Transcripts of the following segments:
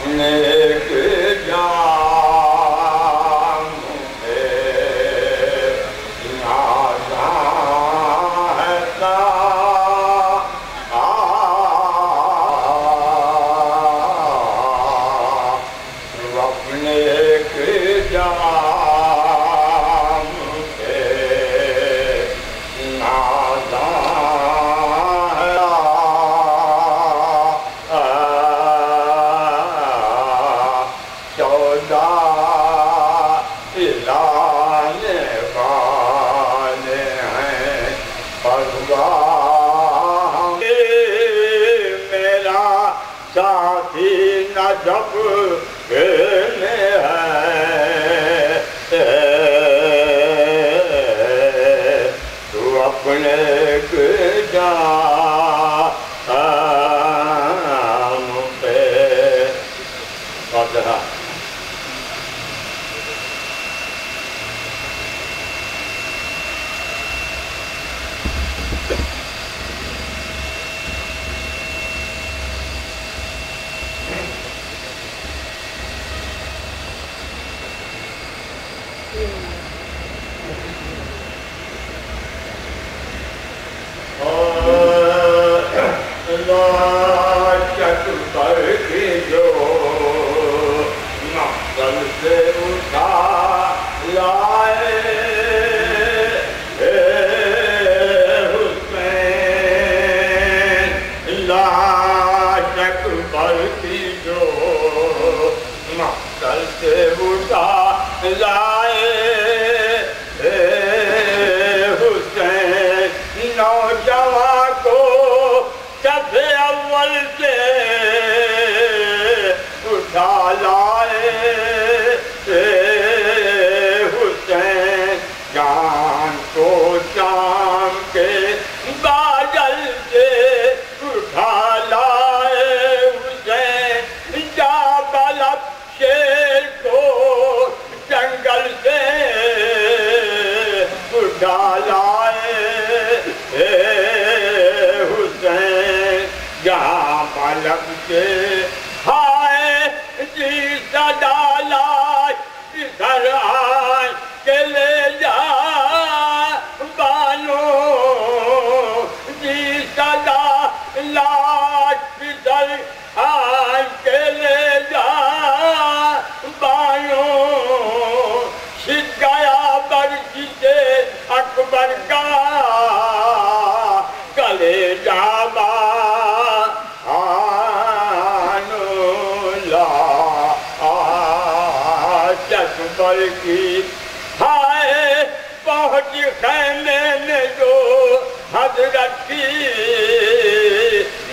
اپنے جام پہ نازاں ہے اپنے جام پہ نازاں ہے چودہ لانے والے ہیں پرواہ میرا ساتھی نجف میں ہے تو اپنے جام پہ فاتحہ شک پر کی جو مقصد سے اٹھا لائے حسین لا شک پر کی جو مقصد سے اٹھا لائے حسین نوجوان کو صف اول سے اٹھا لائے حسین جان کو شام کے بادل سے اٹھا لائے حسین جا بلب شیر کو جنگل سے اٹھا لائے جہاں پلک کے ہائے جی صدا لاش ادھر آئے کے لے جا بانو جی صدا لاش ادھر آئے کے لے جا بانو چھٹ گیا برشتے اکبر کا گلے جا کی ہائے پہنچ خیمے میں جو حضرت کی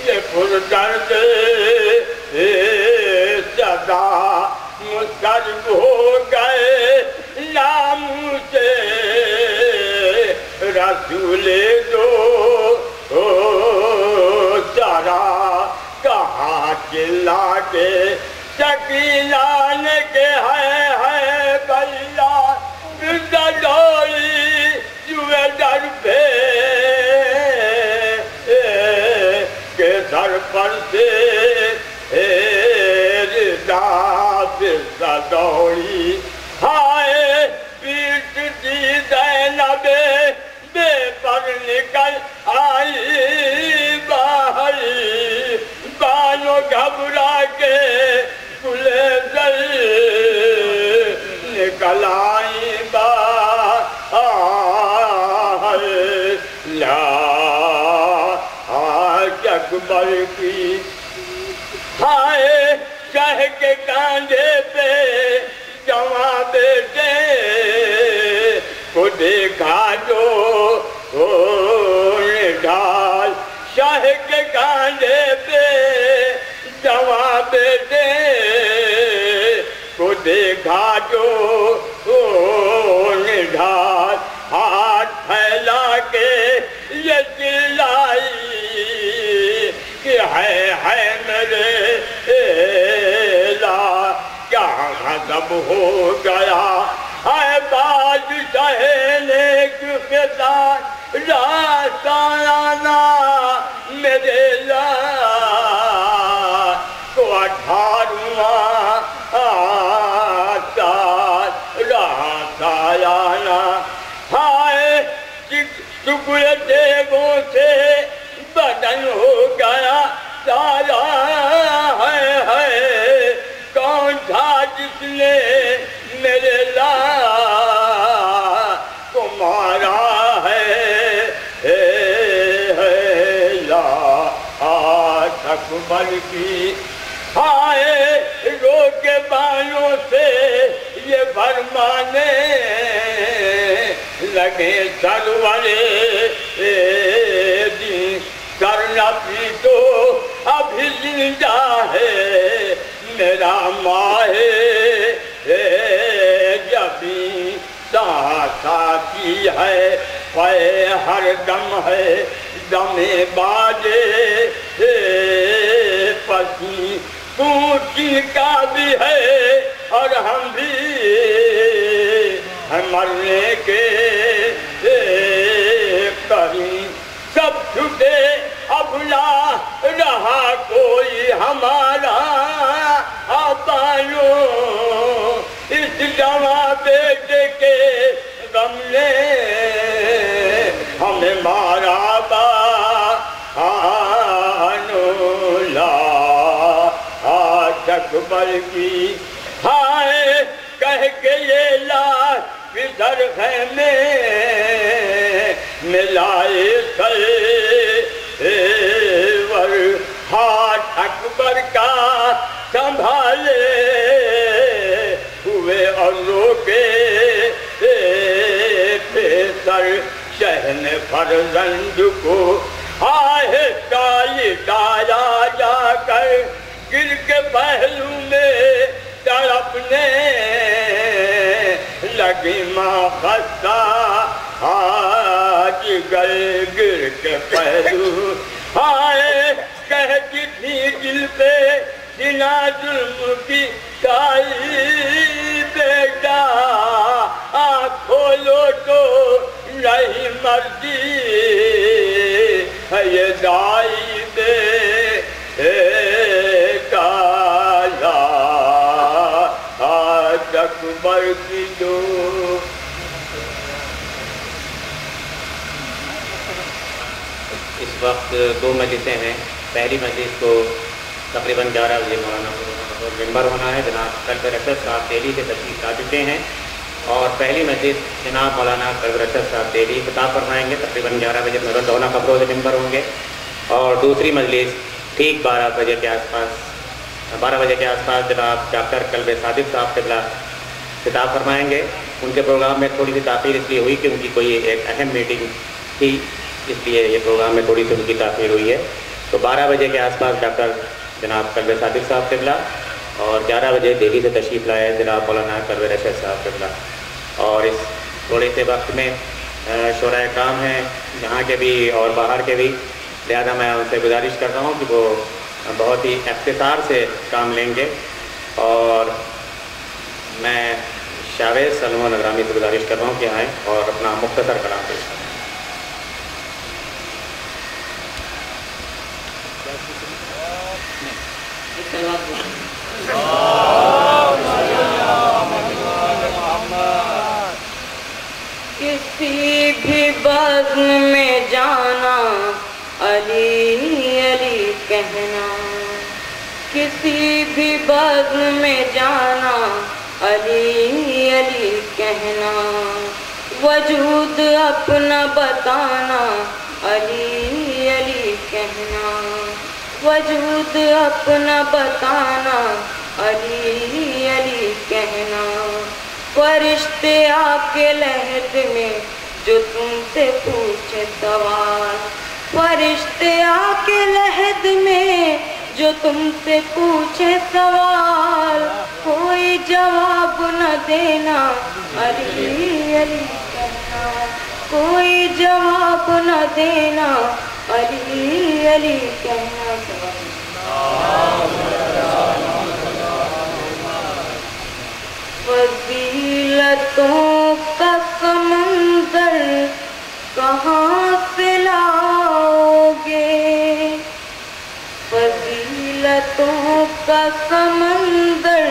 یہ پردرد صدا مسترب ہو گئے نام سے رسول دو سارا کہاں چلا کے شکیلان کے ہے بھیا ڈوری جوے ڈر پہ کے سر پر سے ردا پھر دوڑی ہائے پیٹ دی زینب بے پر نکل آئی باہر بانو گھبرا کے کلے زل نکل آئی باہر لا اکبر کی ہائے شہ کے کاندھے پہ جواں بیٹے کو دیکھا جو ڈال شاہ کے کاندھے پہ جواں بیٹے کو دیکھا جو ڈال ہاتھ پھیلا کے یہ چلائی کہ ہے میرے لا کیا غضب ہو گیا ہے بادشاہ نیک خطان راستانہ میرے لا کو 18واں ٹکڑے دیگوں سے بدن ہو گیا سارا ہے کون تھا جس نے میرے لا کو مارا ہے لا اکبر کی ہائے رو کے بالوں سے یہ فرمانے لگے سرورے دین کرنا بھی تو ابھی زندہ ہے میرا ماہ جبی ساتھی ہے پے ہر دم ہے دم باجے پسی تو جن کا بھی ہے اور ہم بھی مرنے کے قریب سب چھٹے اب نہ رہا کوئی ہمارا آبانو اس جوان بیٹے کے غم نے ہمیں مارا بانو لا اکبر کی ہائے کہہ کے یہ لاش کدھر خیمے ملائے سیور ہاتھ اکبر کا سنبھالے ہوئے اور روکے پیسر شہن فرزند کو آہستہ ڈایا جا کر گر کے پہلو میں تڑپنے لگی ماں خستہ آج گئے گر کے پہلو آئے کہتی تھی دل پہ جنا ظلم کی کائی بیٹا آنکھ کھولو تو نہیں مرضی ہے یہ دائی بے کالا اکبر کی جو اس وقت دو مجلسیں ہیں. پہلی مجلس کو تقریباً 11 بجے مولانا ممبر ہونا ہے. جناب قلب رشد صاحب دہلی سے تشریف لا چکے ہیں اور پہلی مجلس جناب مولانا قلب رشد صاحب دہلی خطاب فرمائیں گے. تقریباً 11 بجے دونوں خبروں سے ممبر ہوں گے اور دوسری مجلس ٹھیک 12 بجے کے آس پاس جناب ڈاکٹر قلب صادق صاحب قبلہ خطاب فرمائیں گے. ان کے پروگرام میں تھوڑی سی تاخیر اس لیے ہوئی کہ ان کی کوئی ایک اہم میٹنگ تھی, اس لیے یہ پروگرام میں تھوڑی سی ان کی تاخیر ہوئی ہے. تو 12 بجے کے آس پاس ڈاکٹر جناب قلب صادق صاحب قبلہ اور 11 بجے دہلی سے تشریف لائے جناب مولانا قلب رشد صاحب قبلہ. اور اس تھوڑے سے وقت میں شورا کرام ہیں یہاں کے بھی اور باہر کے بھی, لہذا میں ان سے گزارش کر رہا ہوں کہ وہ بہت ہی اختصار سے کام لیں گے اور میں شاویز سلمان اگرامی سے گزارش کر رہا ہوں کہ آئیں اور اپنا مختصر کلام پیش کریں. کسی بھی بزم میں جانا علی علی کہنا, کسی بھی بزم میں جانا علی علی کہنا, وجود اپنا بتانا علی علی کہنا, وجود اپنا بتانا علی علی کہنا. فرشتے آ کے لحد میں جو تم سے پوچھے سوال, فرشتے آ کے لحد میں جو تم سے پوچھے سوال, کوئی جواب نہ دینا علی علی کہنا, کوئی جواب نہ دینا علی علی کہنا. فضیلتوں کا سمندر کہاں سے لاؤ گے, فضیلتوں کا سمندر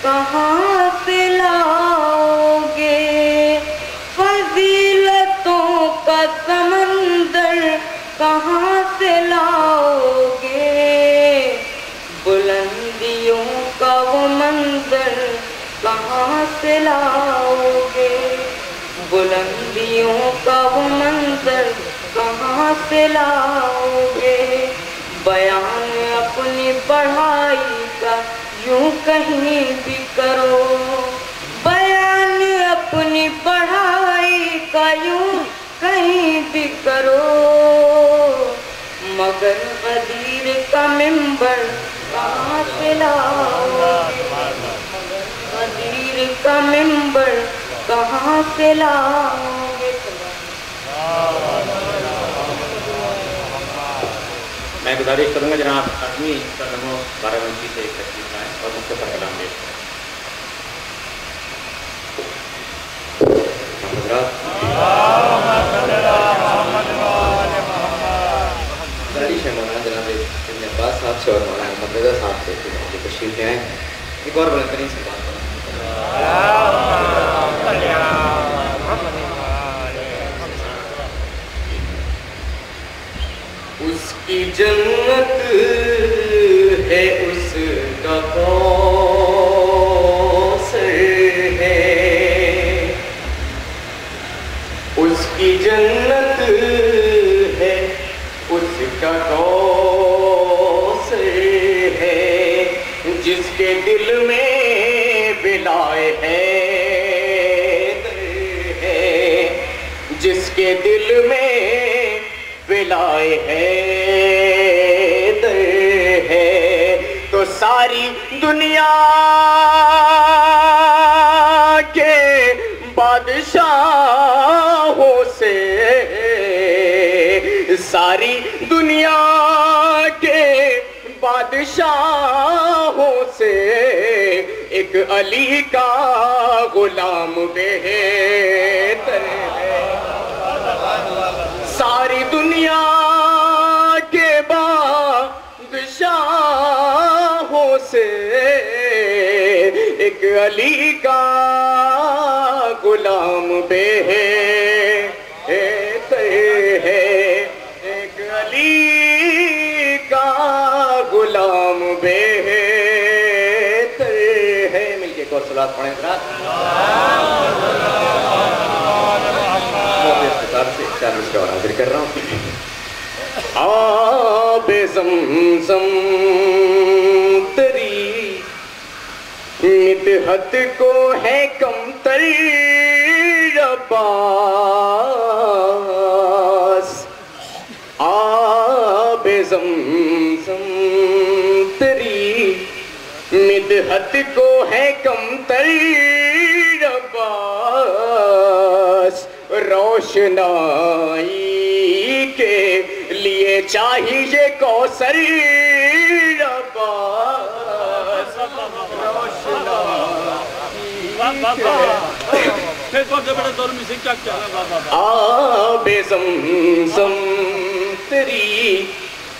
کہاں سے لاؤ گے, فضیلتوں کا کہاں سے لاؤ گے؟ بلندیوں کا وہ منظر کہاں سے لاؤ گے؟ بیان اپنی پڑھائی کا یوں کہیں بھی کرو، بیان اپنی پڑھائی کا یوں کہیں بھی کرو، مگر غدیر کا منبر کہاں سے لاؤ گے؟ غدیر کا منبر کہاں سے لاؤ گے؟ میں گزارش کروں گا جناب اپنی قدموں بارہویں سے ایک تشریف لائیں اور مختصر کلام پیش کریں۔ گزارش ہے مولانا جناب ابن عباس صاحب سے اور مولانا احمد رضا صاحب سے کہ تشریف لے آئیں، ایک اور بلند ترین سے بات کریں۔ اس کی جنت ہے، اس کا کوثر ہے، اس کی جنت ہے، اس کا کوثر ہے، جس کے دل میں بلائے حیدر ہے، جس کے دل میں بلائے حیدر ہے، تو ساری دنیا کے بادشاہوں سے، ساری دنیا کے بادشاہوں سے ایک علی کا غلام بہتر ہے، ساری دنیا کے بادشاہوں سے ایک علی کا غلام بہتر ہے، ایک علی کا غلام بہتر ہے۔ مل کے ایک اور صلوات پڑھیں حضرات۔ سے چار مصرے اور حاضر کر رہا ہوں۔ آب زمزم تری مدحت کو ہے کم تر عباس، آب زمزم تری مدحت کو ہے کم تر عباس، روشنائی کے لیے چاہیے کوثر عباس، آب زمزم تری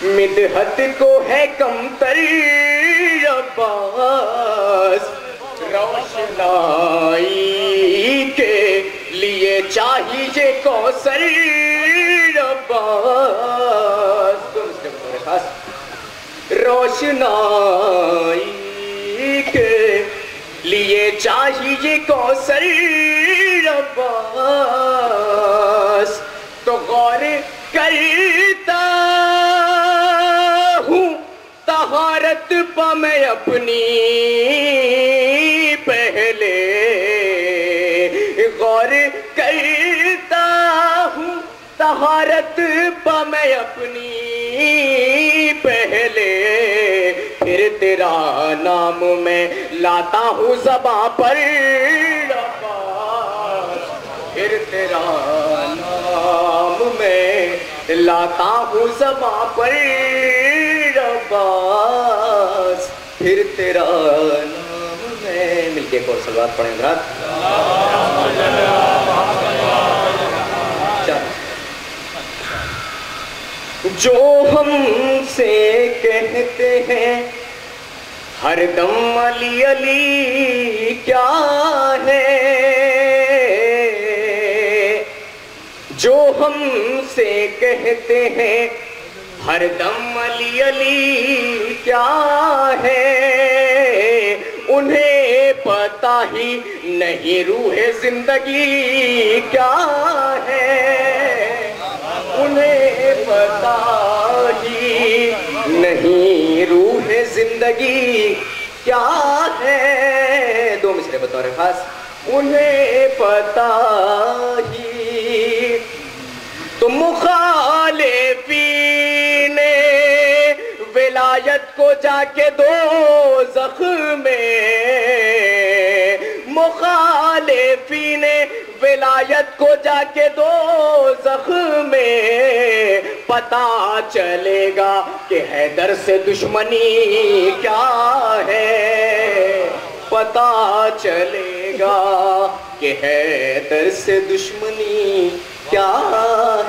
مدحت کو ہے کم تر عباس، روشنائی کے لیے چاہیے کوثر عباس، روشنائی کے لیے چاہیے کوثر عباس، تو غور کرتا ہوں طہارت پا میں اپنی پہلے، غور کرتا ہوں طہارت پا میں اپنی پہلے، پھر تیرا نام میں لاتا ہوں زباں پر عباس، پھر تیرا نام میں لاتا ہوں زباں پر عباس، پھر تیرا نام میں۔ مل کے ایک اور صلوات پڑھیں حضرات۔ جو ہم سے کہتے ہیں ہر دم علی علی کیا ہے، جو ہم سے کہتے ہیں ہر دم علی علی کیا ہے، انہیں پتہ ہی نہیں روح زندگی کیا ہے، انہیں پتا ہی نہیں روح زندگی کیا ہے، دو مصرے بطور خاص، انہیں پتا ہی تو مخالفین ولایت کو جا کے دوزخ میں، مخالفین ولایت کو جا کے دوزخ میں پتا چلے گا کہ حیدر سے دشمنی کیا ہے، پتا چلے گا کہ حیدر سے دشمنی کیا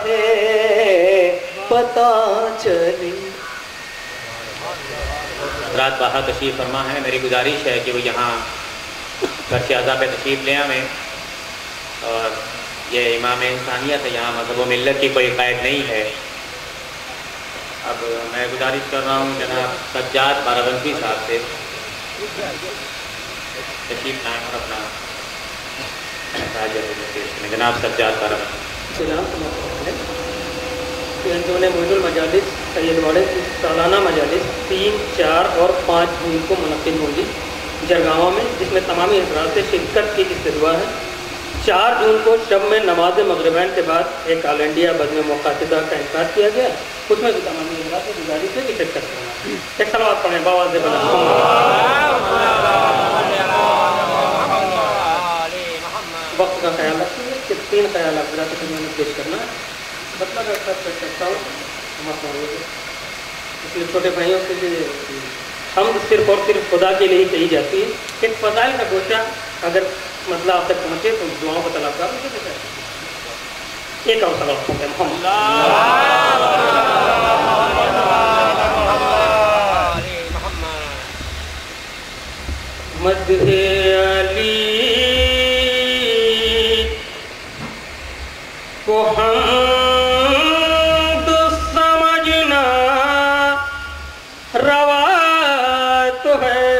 ہے، پتا چلے۔ رات باہر تشریف فرما ہے، میری گزارش ہے کہ وہ یہاں گھر اعضاء پہ تشریف لے آئیں، اور یہ امام انسانیت ہے، یہاں مذہب و ملت کی کوئی قید نہیں ہے۔ اب میں گزارش کر رہا ہوں جناب سجاد باراونسی صاحب سے تشریف لائیں اور اپنا جناب سجاد باراونسی۔ انجمن معین المجالس سید واڑے کی سالانہ مجالس 3، 4 اور 5 جون کو منعقد ہوگی جرگاواں میں، جس میں تمامی حضرات سے شرکت کی استدعا ہے۔ 4 جون کو شب میں نماز مغربین کے بعد ایک آل انڈیا بزم مقاصدہ کا انعقاد کیا گیا، اس میں بھی تمامی حضرات سے گزارش ہے کہ شرکت کرنا۔ ایک صلوات پڑھیں باواز بلند۔ وقت کا خیال رکھیے کہ 3 خیال حضرات کی خدمت میں پیش کرنا ہے۔ مطلب ایسا پیش کرتا ہوں اس لیے چھوٹے بھائیوں کے لیے حمد صرف اور صرف خدا کے لیے ہی کہی جاتی ہے۔ ایک فضائل کا گوشہ اگر مسئلہ آپ تک پہنچے تو دعاؤں کو طلبگار ہو جاتے ہیں۔ ایک اور سوال پڑھتے ہیں محمد مدح علی کو حمد سمجھنا روا تو ہے،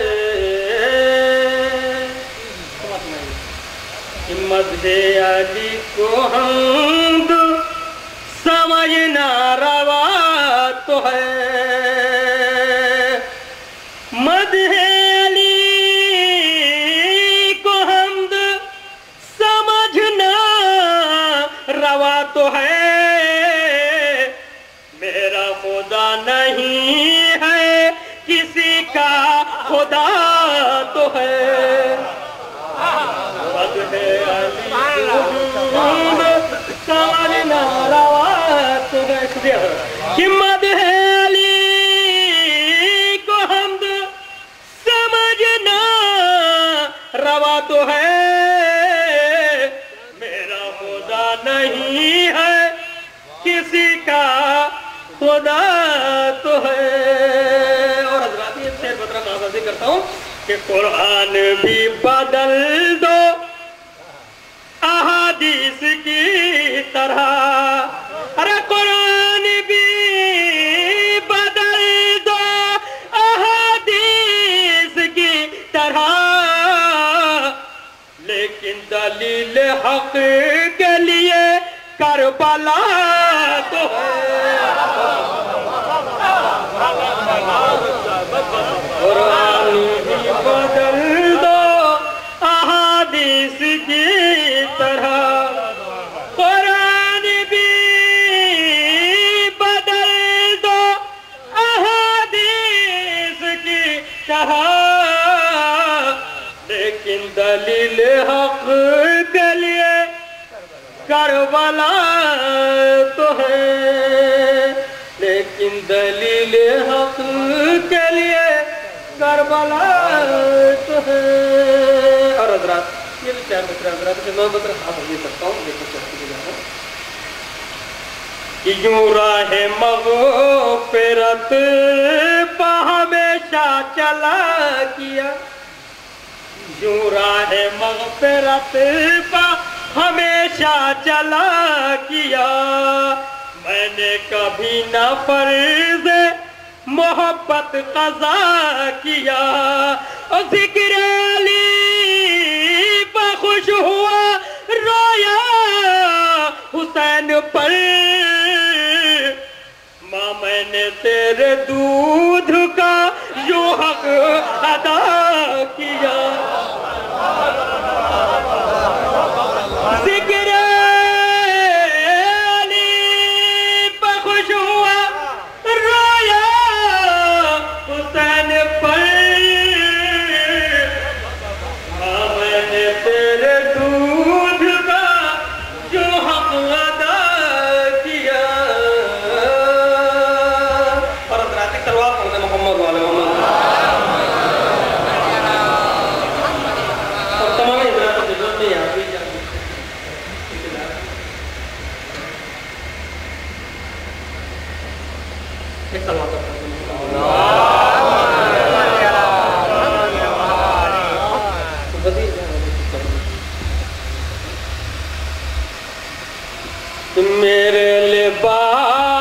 مدح علی کو حمد سمجھنا روا تو ہے، مدح علی کو حمد سمجھنا روا تو ہے، میرا خدا نہیں ہے کسی کا خدا تو ہے، مدح علی کو حمد سمجھنا روا تو ہے، کہ مدح علی کو حمد سمجھنا روا تو ہے، میرا خدا نہیں ہے کسی کا خدا تو ہے۔ اور حضرات یہ شعر بدرہ آغازی کرتا ہوں کہ قرآن بھی بدل دو احادیث کی طرح، ارے قرآن بھی بدل دو احادیث کی طرح، لیکن دلیل حق کے لیے کربلا تو ہے، قرآن بھی بدل دو احادیث کی طرح، قرآن بھی بدل دو احادیث کی طرح، لیکن دلیل حق کے لیے کربلا تو ہے، لیکن دلیل حق کے لیے کربلا تو ہے۔ اور حضرات یہ بھی 4 بطر حضرات کے 9 بطر خاص یہ کرتا ہوں، لیکن چلتی جا رہا کہ یوں راہ مغفرت پہ ہمیشہ چلا کیا، یوں راہ مغفرت پہ ہمیشہ چلا کیا، میں نے کبھی نہ فرض محبت قضا کیا، اور ذکر علی پر ماں میں نے تیرے دودھ کا یوں حق ادا کیا ذکر علی پہ خوش ہوا رویا حسین پر ماں میں نے تیرے دودھ کا جو حق ادا کیا اور حضرات تلوار پڑھتے محمد والے محمد اور تمام حضرات جلوس میں یاد بھی جاتے ایک سلوات کرتے ہیں میرے لباس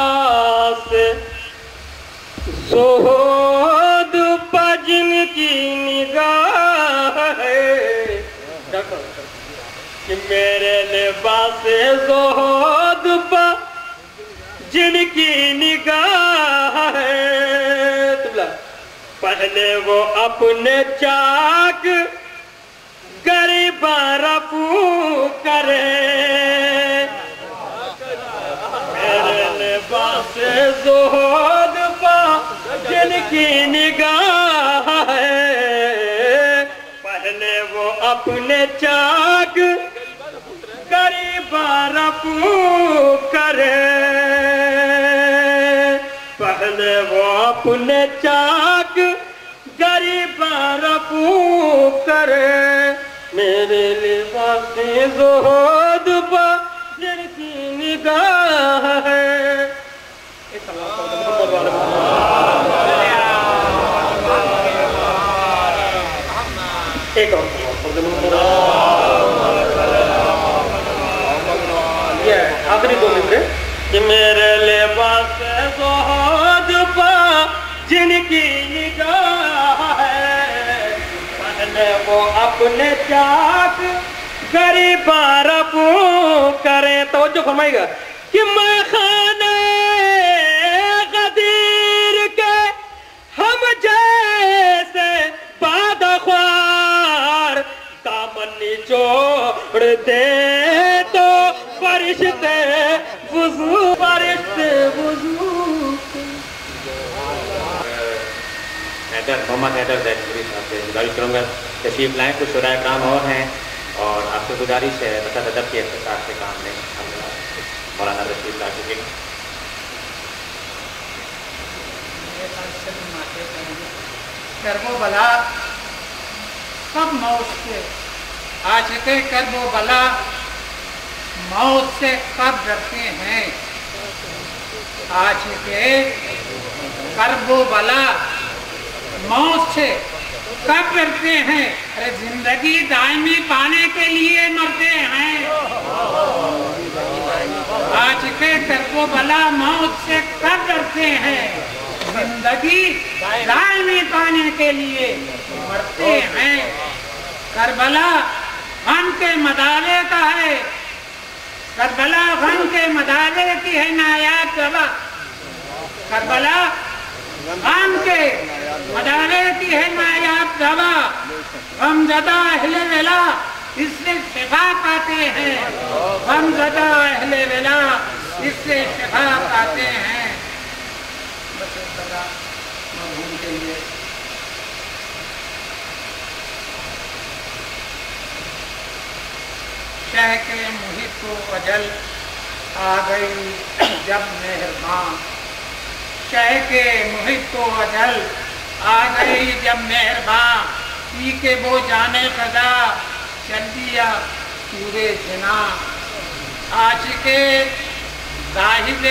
زہد پہ جن کی نگاہ ہے کہ میرے لباس زہد پہ جن کی نگاہ ہے پہلے وہ اپنے چاک غریباں رفو کرے میرے لباس زہد پہ جن کی نگاہ ہے پہلے وہ اپنے چاک غریباں رفو کرے پہلے وہ اپنے چاک غریباں رفو کرے میرے لباس زہد پہ جن کی نگاہ ہے ایک اور یہ آخری دو منٹ کہ میرے لباس زہد پہ جن کی نگاہ ہے پہلے وہ اپنے چاک غریباں رفو کریں توجہ فرمائے گا کہ میں خانہ غدیر کے ہم جیسے بادہ خوار دامن نچوڑ دے تو فرشتے وضو محمد حیدر زیدپوری صاحب سے گزارش کروں گا تشریف لائیں کچھ شعراء کرام اور ہیں اور آپ سے گزارش ہے وسعت ادب کے اختصاص سے کام لیں مولانا تشریف لا چکے کرب و بلا سب موت سے عاشق کرب و بلا موت سے کب ڈرتے ہیں عاشق کرب و بلا موت سے کب ڈرتے ہیں ارے زندگی دائمی پانے کے لیے مرتے ہیں عاشق کرب و بلا موت سے کب ڈرتے ہیں زندگی دائمی پانے کے لیے مرتے ہیں کربلا غم کے مدالے کا ہے کربلا غم کے مدالے کی ہے نایاب جگہ کربلا غم کے مدالے کی ہے نایاب جگہ غم زدہ اہل ولا اس سے شفا پاتے ہیں غم زدہ اہل ولا اس سے شفا پاتے ہیں شہ کے محیط و اجل آ گئی جب مہربان شہ کے محیط و اجل آ گئی جب مہربان پی کے وہ جانے قضا چل دیا پورے جنا عاشق زاہد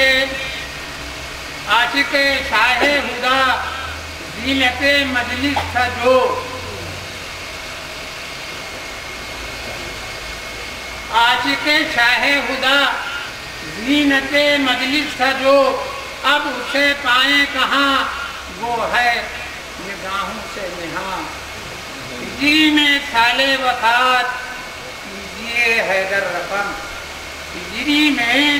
عاشق شاہ ہدا زینت مجلس تھا جو عاشق شاہ ہدا زینت مجلس تھا جو اب اسے پائیں کہاں وہ ہے نگاہوں سے نہاں جی میں سال وفات کیجیے حیدر رقم ہجری میں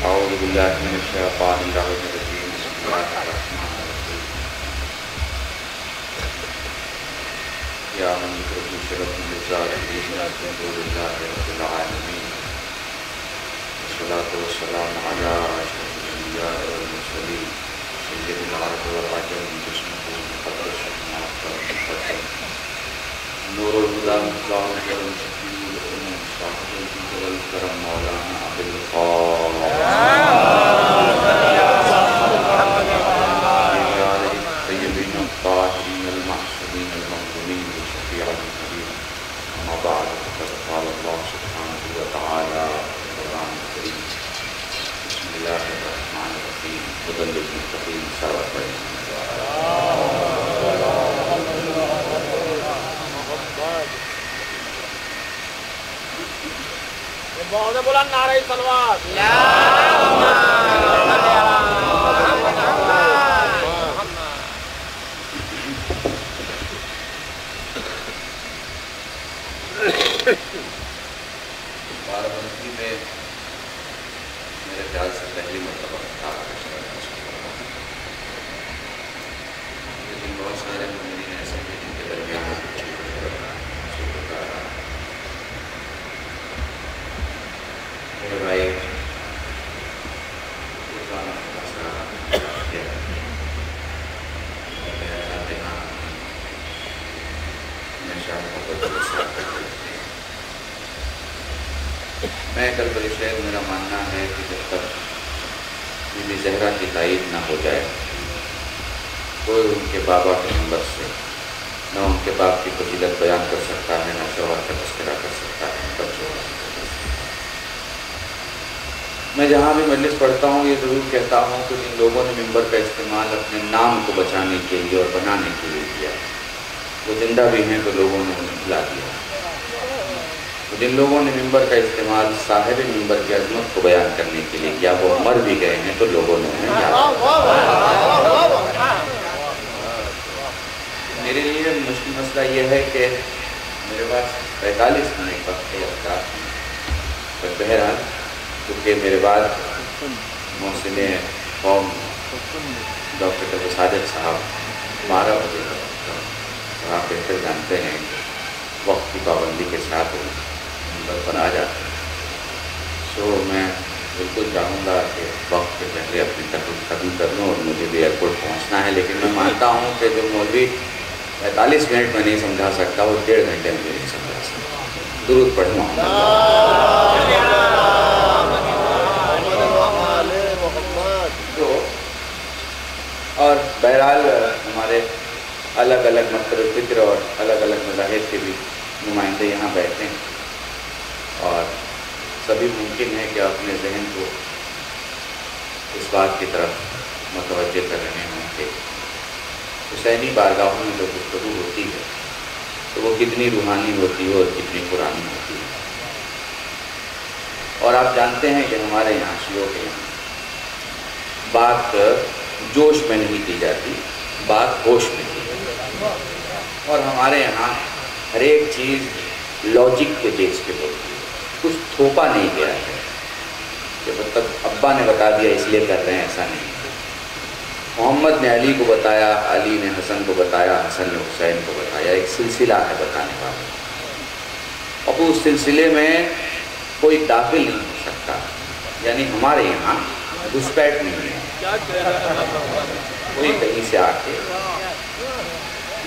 أعوذ بالله من الشيطان الرجيم بسم الله الرحمن الرحيم يا من ذكره شرف للذاكرين من دون الله رب العالمين والصلاة والسلام على أشرف الأنبياء والمرسلين سيد العرب والعجم جسمه المقدس نور الہدا مصباح الکرم شفیع الامم صاحب الفضل والکرم مولانا الطیبین الطاہرین المعصومین المظلومین بشفیع النبی. اما بعد فقد قال اللہ سبحانہ وتعالی قرآن کریم بسم اللہ الرحمن الرحیم هدی للمتقین. سارا پڑھیں. بہت بلند نعرہ صلوات. بارہبنکی میں میرے خیال سے پہلی مرتبہ لیکن بہت سارے مومنین ایسے ہیں جن کے درمیان میرے بھائی میں کل بڑی شہر میرا ماننا ہے کہ جب تک بی بی زہرا کی تائید نہ ہو جائے کوئی ان کے بابا کے نمبر سے نہ ان کے باپ کی فضیلت بیان کر سکتا ہے نہ شوہر کا تذکرہ کر سکتا ہے بچوں. میں جہاں بھی مجلس پڑھتا ہوں یہ ضرور کہتا ہوں کہ جن لوگوں نے ممبر کا استعمال اپنے نام کو بچانے کے لیے اور بنانے کے لیے کیا وہ زندہ بھی ہیں تو لوگوں نے انہیں بھلا دیا. جن لوگوں نے ممبر کا استعمال صاحب ممبر کی عظمت کو بیان کرنے کے لیے کیا وہ مر بھی گئے ہیں تو لوگوں نے انہیں یاد کیا. میرے لیے مشکل مسئلہ یہ ہے کہ میرے پاس 45 منٹ وقت ہے افطار پر بہرحال کیونکہ میرے بعد محسن قوم ڈاکٹر ابو ساجد صاحب 12 بجے تک آپ بہتر جانتے ہیں کہ وقت کی پابندی کے ساتھ ممبر پر آ جاتے ہیں. سو میں بالکل چاہوں گا کہ وقت کے پہلے اپنی تقریر ختم کر لوں اور مجھے بھی ایئرپورٹ پہنچنا ہے. لیکن میں مانتا ہوں کہ جو مولوی 45 منٹ میں نہیں سمجھا سکتا وہ 1.5 گھنٹے میں نہیں سمجھا سکتا. درود پڑھیں محمد. اور بہرحال ہمارے الگ الگ مطلب فکر اور الگ الگ مذاہب کے بھی نمائندے یہاں بیٹھے ہیں اور سبھی ممکن ہے کہ اپنے ذہن کو اس بات کی طرف متوجہ کر رہے ہوں کہ حسینی بارگاہوں میں جو گفتگو ہوتی ہے تو وہ کتنی روحانی ہوتی ہے اور کتنی قرآنی ہوتی ہے. اور آپ جانتے ہیں کہ ہمارے یہاں شیعوں کے یہاں بات جوش میں نہیں کی جاتی, بات ہوش میں کی جاتی. اور ہمارے یہاں ہر ایک چیز لاجک کے بیس پہ ہوتی ہے, کچھ تھوپا نہیں گیا ہے کہ مطلب ابا نے بتا دیا اس لیے کر رہے ہیں, ایسا نہیں. محمد نے علی کو بتایا, علی نے حسن کو بتایا, حسن نے حسین کو بتایا, ایک سلسلہ ہے بتانے والا. اور اس سلسلے میں کوئی داخل نہیں ہو سکتا. یعنی ہمارے یہاں گھسپیٹ نہیں ہے, کوئی کہیں سے آ کے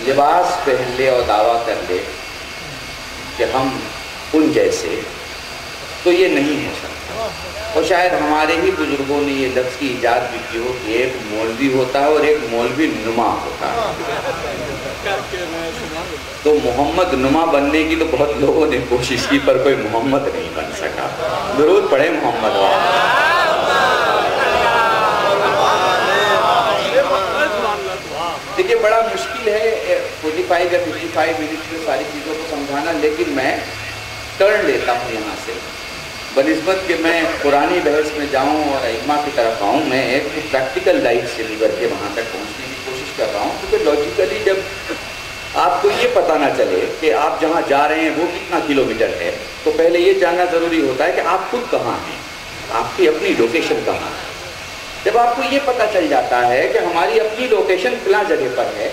لباس پہن لے اور دعویٰ کر لے کہ ہم ان جیسے, تو یہ نہیں ہو سکتا. اور شاید ہمارے ہی بزرگوں نے یہ لفظ کی ایجاد بھی کی ہو کہ ایک مولوی ہوتا ہے اور ایک مولوی نما ہوتا ہے. تو محمد نما بننے کی تو بہت لوگوں نے کوشش کی پر کوئی محمد نہیں بن سکا. درود پڑھیں محمد والا. دیکھیے بڑا مشکل ہے 45 یا 55 منٹ میں ساری چیزوں کو سمجھانا, لیکن میں ٹرن لیتا ہوں یہاں سے بنسبت کہ میں قرآنی بحث میں جاؤں اور ائمہ کی طرف آؤں. میں ایک پریکٹیکل لائف سے گزر کے وہاں تک پہنچنے کی کوشش کر رہا ہوں, کیونکہ لاجیکلی جب آپ کو یہ پتہ نہ چلے کہ آپ جہاں جا رہے ہیں وہ کتنا کلومیٹر ہے تو پہلے یہ جاننا ضروری ہوتا ہے کہ آپ خود کہاں ہیں, آپ کی اپنی لوکیشن کہاں ہے. جب آپ کو یہ پتہ چل جاتا ہے کہ ہماری اپنی لوکیشن فلاں جگہ پر ہے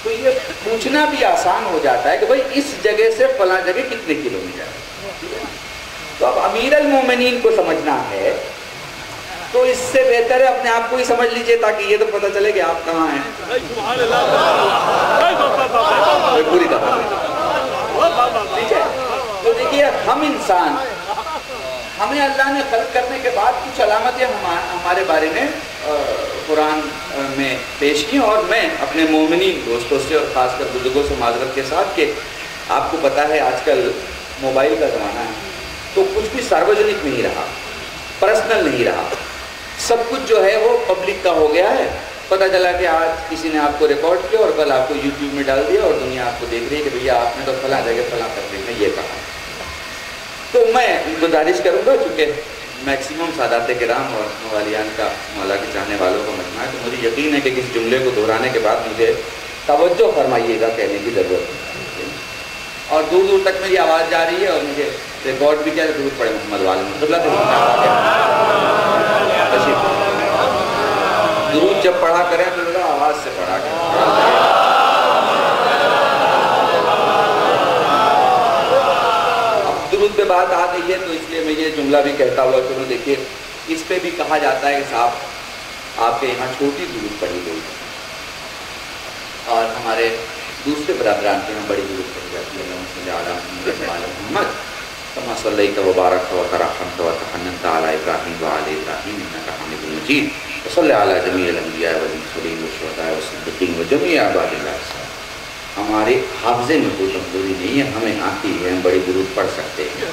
تو یہ پوچھنا بھی آسان ہو جاتا ہے کہ بھائی اس جگہ سے فلاں جگہ کتنے کلومیٹر ہے. تو اب امیر المومنین کو سمجھنا ہے تو اس سے بہتر ہے اپنے آپ کو ہی سمجھ لیجئے تاکہ یہ تو پتہ چلے کہ آپ کہاں ہیں. پوری دفعہ ٹھیک ہے. تو دیکھیے ہم انسان, ہمیں اللہ نے خلق کرنے کے بعد کچھ علامتیں ہمارے بارے میں قرآن میں پیش کی, اور میں اپنے مومنین دوستوں سے اور خاص کر بزرگوں سے معذرت کے ساتھ کہ آپ کو پتہ ہے آج کل موبائل کا زمانہ ہے, تو کچھ بھی ساروجنک نہیں رہا, پرسنل نہیں رہا, سب کچھ جو ہے وہ پبلک کا ہو گیا ہے. پتہ چلا کہ آج کسی نے آپ کو ریکارڈ کیا اور کل آپ کو یوٹیوب میں ڈال دیا اور دنیا آپ کو دیکھ رہی ہے کہ بھیا آپ نے تو فلاں جگہ فلاں تقریر میں یہ کہا. تو میں گزارش کروں گا, چونکہ میکسیمم سادات کرام اور موالیان کا مولا کے چاہنے والوں کا مجمع ہے, تو مجھے یقین ہے کہ کس جملے کو دہرانے کے بعد مجھے توجہ فرمائیے گا کہنے کی ضرورت ہے. اور دور دور تک میری آواز جا رہی ہے اور مجھے ریکارڈ بھی کیا درود پڑے محمد والے درود جب پڑھا کریں تو ذرا آواز سے پڑھا کریں. اب درود پہ بات آ گئی ہے تو اس لیے میں یہ جملہ بھی کہتا ہوا چلو دیکھیے, اس پہ بھی کہا جاتا ہے کہ صاحب آپ کے یہاں چھوٹی درود پڑھی گئی اور ہمارے دوسرے برادران کے یہاں بڑی درود پڑھی جاتی ہے. اللہم صلی علی محمد کما صلیت و بارکت و ترحمت و تحننت علی ابراہیم و علی ابراہیم انک حمید مجید وصلی علی جمیع الانبیاء والمرسلین والشہداء والصدیقین و جمیع عباد اللہ. ہمارے حافظے میں کوئی کمزوری نہیں ہے, ہمیں آتی ہے, ہم بڑی درود پڑھ سکتے ہیں,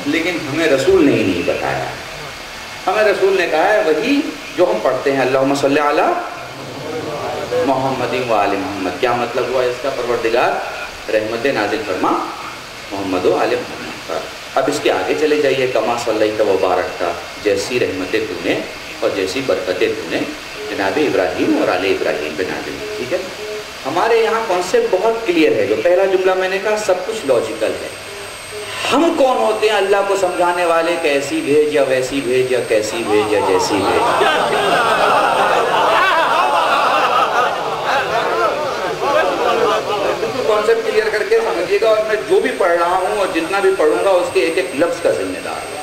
لیکن ہمیں رسول نے نہیں بتایا. ہمیں رسول نے کہا ہے وہی جو ہم پڑھتے ہیں, اللہم صلی علی محمد و آل محمد. کیا مطلب ہوا اس کا؟ پروردگار رحمت نازل فرما محمد و آل محمد پر. اب اس کے آگے چلے جائیے, کما صلیت و بارکت, جیسی رحمتیں تو نے اور جیسی برکتیں تو نے جناب ابراہیم اور آل ابراہیم پہ نازل. ٹھیک ہے, ہمارے یہاں کانسیپٹ بہت کلیئر ہے. جو پہلا جملہ میں نے کہا سب کچھ لاجیکل ہے. ہم کون ہوتے ہیں اللہ کو سمجھانے والے کہ ایسی بھیج یا ویسی بھیج یا کیسی بھیج یا جیسی بھیج. کانسیپٹ کلیئر کر کے سمجھیے گا, اور میں جو بھی پڑھ رہا ہوں اور جتنا بھی پڑھوں گا اس کے ایک ایک لفظ کا ذمہ دار ہوں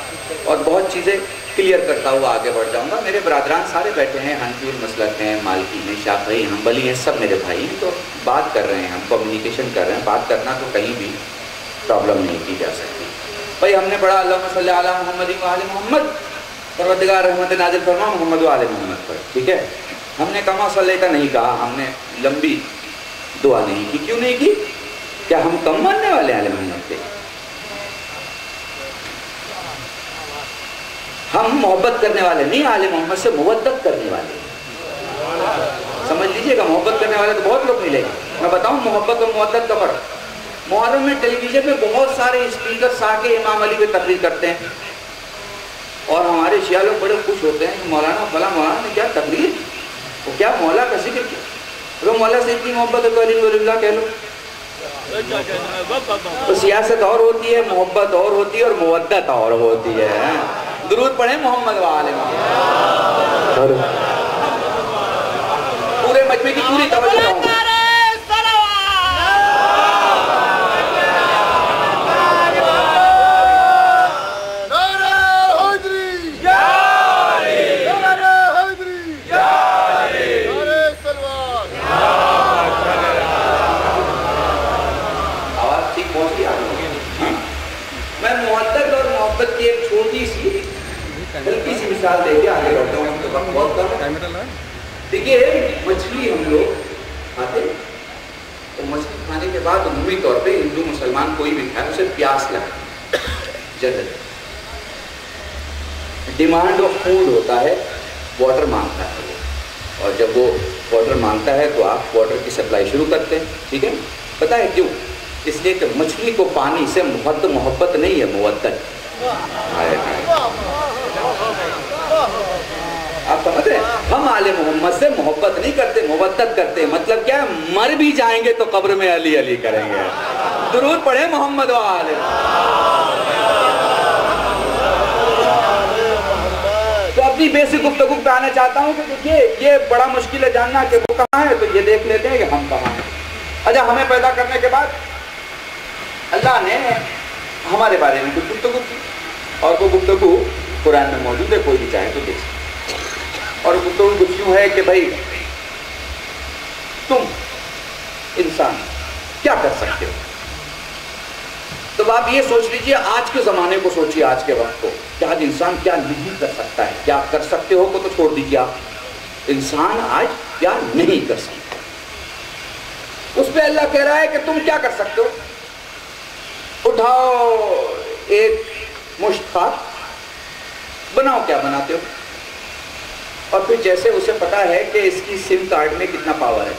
اور بہت چیزیں کلیئر کرتا ہوا آگے بڑھ جاؤں گا. میرے برادران سارے بیٹھے ہیں, حنفی المسلک ہیں, مالکی ہیں, شافعی, حنبلی ہیں, سب میرے بھائی ہیں. تو بات کر رہے ہیں, ہم کمیونیکیشن کر رہے ہیں. بات کرنا تو کہیں بھی پرابلم نہیں کی جا سکتی. بھائی ہم نے پڑھا اللہم صلی علی محمد و آل محمد, پروردگار رحمت نازل فرما محمد و آل محمد پر. ٹھیک ہے, ہم نے کما صلی کا نہیں کہا, ہم نے لمبی دعا نہیں کی. کیوں نہیں کی؟ کیا ہم کم ماننے والے آل محمد کے؟ ہم محبت کرنے والے نہیں, آل محمد سے مودت کرنے والے. سمجھ لیجئے گا, محبت کرنے والے تو بہت لوگ ملیں گے. میں بتاؤں محبت اور مودت کا فرق. محرم میں ٹیلی ویژن پہ بہت سارے اسپیکرز آ کے امام علی پہ تقریر کرتے ہیں اور ہمارے شیعہ لوگ بڑے خوش ہوتے ہیں کہ مولانا فلاں مولانا نے کیا تقریر, وہ کیا مولا کا ذکر کیا. وہ مولا سے اتنی محبت ہے تو علی ولی اللہ کہہ لو. تو سیاست اور ہوتی ہے, محبت اور ہوتی ہے, اور مودت اور ہوتی ہے. درود پڑھیں محمد و آل محمد. پورے مجمع کی پوری توجہ ہوں. ہلکی سی مثال دے کے آگے بڑھتا ہوں. دیکھیے مچھلی ہم لوگ کھاتے ہیں تو مچھلی کھانے کے بعد عمومی طور پہ ہندو مسلمان کوئی بھی کھائے اسے پیاس لگتا ہے, جلد ڈیمانڈ آف فوڈ ہوتا ہے, واٹر مانگتا ہے وہ, اور جب وہ واٹر مانگتا ہے تو آپ واٹر کی سپلائی شروع کرتے ہیں. ٹھیک ہے, پتہ ہے کیوں؟ اس لیے کہ مچھلی کو پانی سے محبت نہیں ہے, مودت. آپ سمجھ رہے ہیں, ہم آل محمد سے محبت نہیں کرتے, مودت کرتے. مطلب کیا ہے, مر بھی جائیں گے تو قبر میں علی علی کریں گے. درود پڑھیں محمد و آل. تو اپنی بیسک گفتگو پہ آنا چاہتا ہوں کہ دیکھیے یہ بڑا مشکل ہے جاننا کہ وہ کہاں ہے, تو یہ دیکھ لیتے ہیں کہ ہم کہاں ہیں. اچھا, ہمیں پیدا کرنے کے بعد اللہ نے ہمارے بارے میں کچھ گفتگو کی, اور وہ گفتگو قرآن میں موجود ہے, کوئی بھی چاہے تو دیکھ سکتے. اور گفتگو کچھ یوں ہے کہ بھائی تم انسان کیا کر سکتے ہو. تو آپ یہ سوچ لیجئے آج کے زمانے کو سوچیے, آج کے وقت کو, کہ آج انسان کیا نہیں کر سکتا ہے. کیا کر سکتے ہو کو تو چھوڑ دیجیے آپ, انسان آج کیا نہیں کر سکتا. اس پہ اللہ کہہ رہا ہے کہ تم کیا کر سکتے ہو. اٹھاؤ ایک مشت خاک, بناؤ کیا بناتے ہو, اور پھر جیسے اسے پتا ہے کہ اس کی سم کارڈ میں کتنا پاور ہے,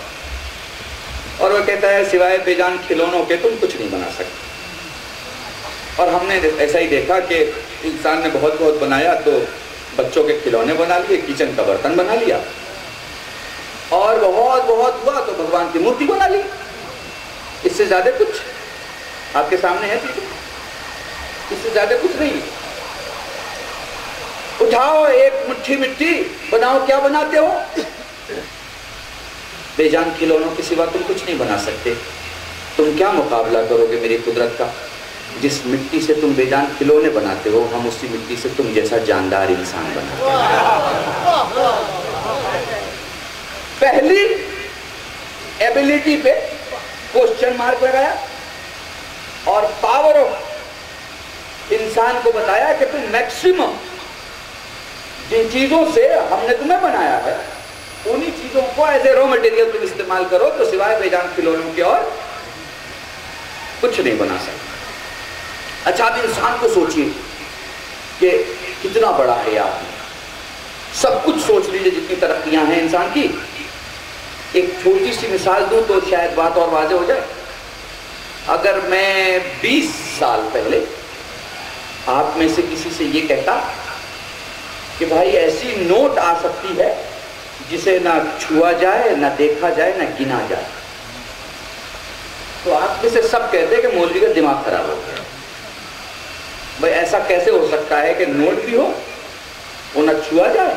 اور وہ کہتا ہے سوائے بے جان کھلونوں کے تم کچھ نہیں بنا سکتے. اور ہم نے ایسا ہی دیکھا کہ انسان نے بہت بہت بنایا تو بچوں کے کھلونے بنا لیے, کچن کا برتن بنا لیا, اور بہت بہت ہوا تو بھگوان کی مورتی بنا لی. اس سے زیادہ کچھ آپ کے سامنے ہے چیزیں, اس سے زیادہ کچھ نہیں. اٹھاؤ ایک مٹھی مٹی, بناؤ کیا بناتے ہو. بے جان کھلونوں کے سوا تم کچھ نہیں بنا سکتے. تم کیا مقابلہ کرو گے میری قدرت کا. جس مٹی سے تم بے جان کھلونے بناتے ہو, ہم اسی مٹی سے تم جیسا جاندار انسان بناتے ہیں. پہلی ایبیلٹی پہ کوسچن مارک لگایا, اور پاور آف انسان کو بتایا کہ تم میکسیمم جن چیزوں سے ہم نے تمہیں بنایا ہے انہی چیزوں کو ایز اے را مٹیریل تم استعمال کرو, تو سوائے بے جان کھلونوں کے اور کچھ نہیں بنا سکتے. اچھا اب انسان کو سوچیے کہ کتنا بڑا ہے آپ نے, سب کچھ سوچ لیجیے جتنی ترقیاں ہیں انسان کی. ایک چھوٹی سی مثال دوں تو شاید بات اور واضح ہو جائے. اگر میں 20 سال پہلے آپ میں سے کسی سے یہ کہتا کہ بھائی ایسی نوٹ آ سکتی ہے جسے نہ چھوا جائے, نہ دیکھا جائے, نہ گنا جائے, تو آپ میں سے سب کہتے ہیں کہ مولوی کا دماغ خراب ہو گیا. بھائی ایسا کیسے ہو سکتا ہے کہ نوٹ بھی ہو, وہ نہ چھوا جائے,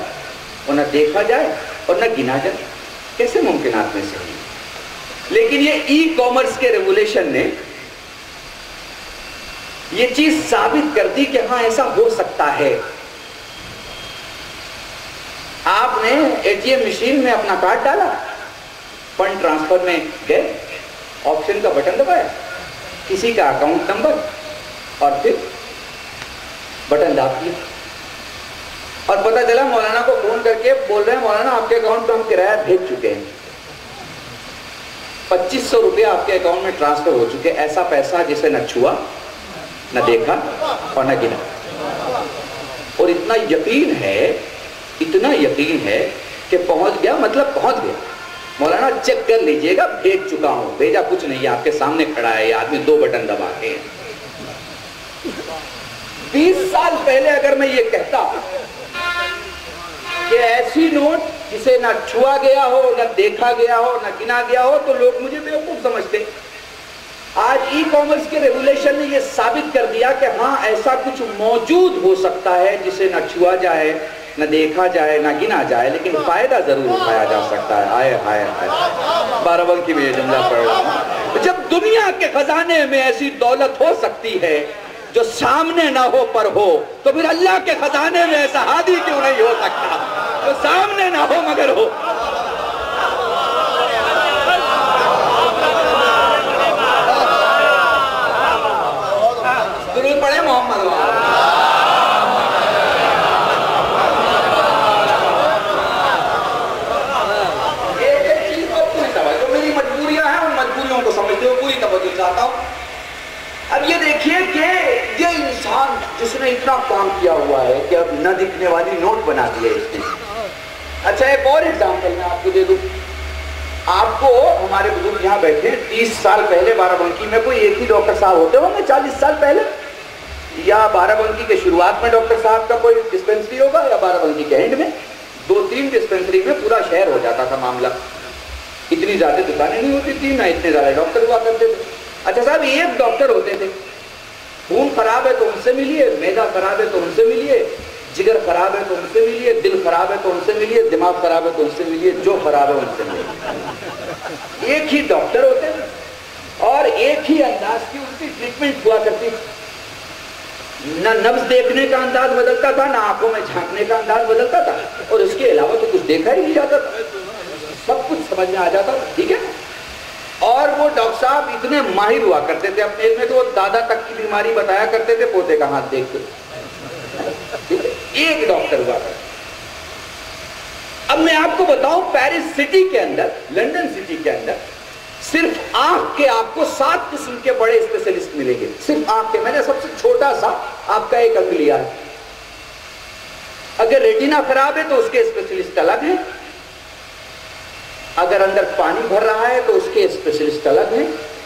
وہ نہ دیکھا جائے, اور نہ گنا جائے. کیسے ممکنات میں سے ہے. لیکن یہ ای کامرس کے ریگولیشن نے یہ چیز ثابت کر دی کہ ہاں ایسا ہو سکتا ہے. آپ نے اے ٹی ایم مشین میں اپنا کارڈ ڈالا, فنڈ ٹرانسفر میں گئے, آپشن کا بٹن دبایا, کسی کا اکاؤنٹ نمبر, اور پھر بٹن داب کیا, اور پتہ چلا مولانا کو فون کر کے بول رہے ہیں مولانا آپ کے اکاؤنٹ پہ ہم کرایہ بھیج چکے ہیں, 2500 روپیہ آپ کے اکاؤنٹ میں ٹرانسفر ہو چکے. ایسا پیسہ جسے نہ چھوا, نہ دیکھا, اور نہ گنا. اور اتنا یقین ہے کہ پہنچ گیا, مطلب پہنچ گیا. مولانا چیک کر لیجئے گا, بھیج چکا ہوں. بھیجا کچھ نہیں ہے, آپ کے سامنے کھڑا ہے یہ آدمی, 2 بٹن دبا کے. 20 سال پہلے اگر میں یہ کہتا کہ ایسی نوٹ جسے نہ چھوا گیا ہو, نہ دیکھا گیا ہو, نہ گنا گیا ہو, تو لوگ مجھے بیوقوف سمجھتے. آج ای کامرس کے ریگولیشن نے یہ ثابت کر دیا کہ ہاں ایسا کچھ موجود ہو سکتا ہے جسے نہ چھوا جائے, نہ دیکھا جائے, نہ گنا جائے, لیکن فائدہ ضرور اٹھایا جا سکتا ہے. آئے ہائے ہائے, بارہبنکی میں یہ جملہ پڑھ رہا ہوں. جب دنیا کے خزانے میں ایسی دولت ہو سکتی ہے جو سامنے نہ ہو پر ہو, تو پھر اللہ کے خزانے میں ایسا ہادی کیوں نہیں ہو سکتا جو سامنے نہ ہو مگر ہو. درود پڑھیں محمد. ایک چیز کو پوری توجہ, جو میری مجبوریاں ہیں ان مجبوریوں کو سمجھتے ہو, پوری توجہ چاہتا ہوں. اب یہ دیکھیے کہ یہ انسان جس نے اتنا کام کیا ہوا ہے کہ اب نہ دکھنے والی نوٹ بنا دی ہے اس نے. اچھا ایک اور ایگزامپل میں آپ کو دے دوں. آپ کو ہمارے بزرگ یہاں بیٹھے 30 سال پہلے بارہبنکی میں کوئی ایک ہی ڈاکٹر صاحب ہوتے ہوں گے, 40 سال پہلے, یا بارہبنکی کے شروعات میں ڈاکٹر صاحب کا کوئی ڈسپینسری ہوگا, یا بارہبنکی کے اینڈ میں 2-3 ڈسپینسری میں پورا شہر ہو جاتا تھا معاملہ. اتنی زیادہ دکانیں نہیں ہوتی تھی, نہ اتنے زیادہ ڈاکٹر ہوا کرتے تھے. اچھا صاحب ایک ڈاکٹر ہوتے تھے, خون خراب ہے تو ان سے ملیے, معدہ خراب ہے تو ان سے ملیے, جگر خراب ہے تو ان سے ملیے, دل خراب ہے تو ان سے ملیے, دماغ خراب ہے تو ان سے ملیے, جو خراب ہے ان سے ملیے. ایک ہی ڈاکٹر ہوتے تھے اور ایک ہی انداز کی ان کی ٹریٹمنٹ ہوا کرتی. نہ نبض دیکھنے کا انداز بدلتا تھا، نہ آنکھوں میں جھانکنے کا انداز بدلتا تھا، اور اس کے علاوہ تو کچھ دیکھا ہی نہیں جاتا تھا، سب کچھ سمجھ میں آ جاتا تھا. ٹھیک ہے. اور وہ ڈاکٹر صاحب اتنے ماہر ہوا کرتے تھے اپنے علم میں، تو وہ دادا تک کی بیماری بتایا کرتے تھے پوتے کا ہاتھ دیکھ کے. ایک ڈاکٹر ہوا کرتے. اب میں آپ کو بتاؤں، پیرس سٹی کے اندر، لندن سٹی کے اندر صرف آنکھ کے آپ کو 7 قسم کے بڑے اسپیشلسٹ ملیں گے. صرف آنکھ کے. میں نے سب سے چھوٹا سا آپ کا ایک انگ لیا ہے. اگر ریٹینا خراب ہے تو اس کے اسپیشلسٹ الگ ہیں، اگر اندر پانی بھر رہا ہے تو اس کے اسپیشلسٹ الگ ہیں،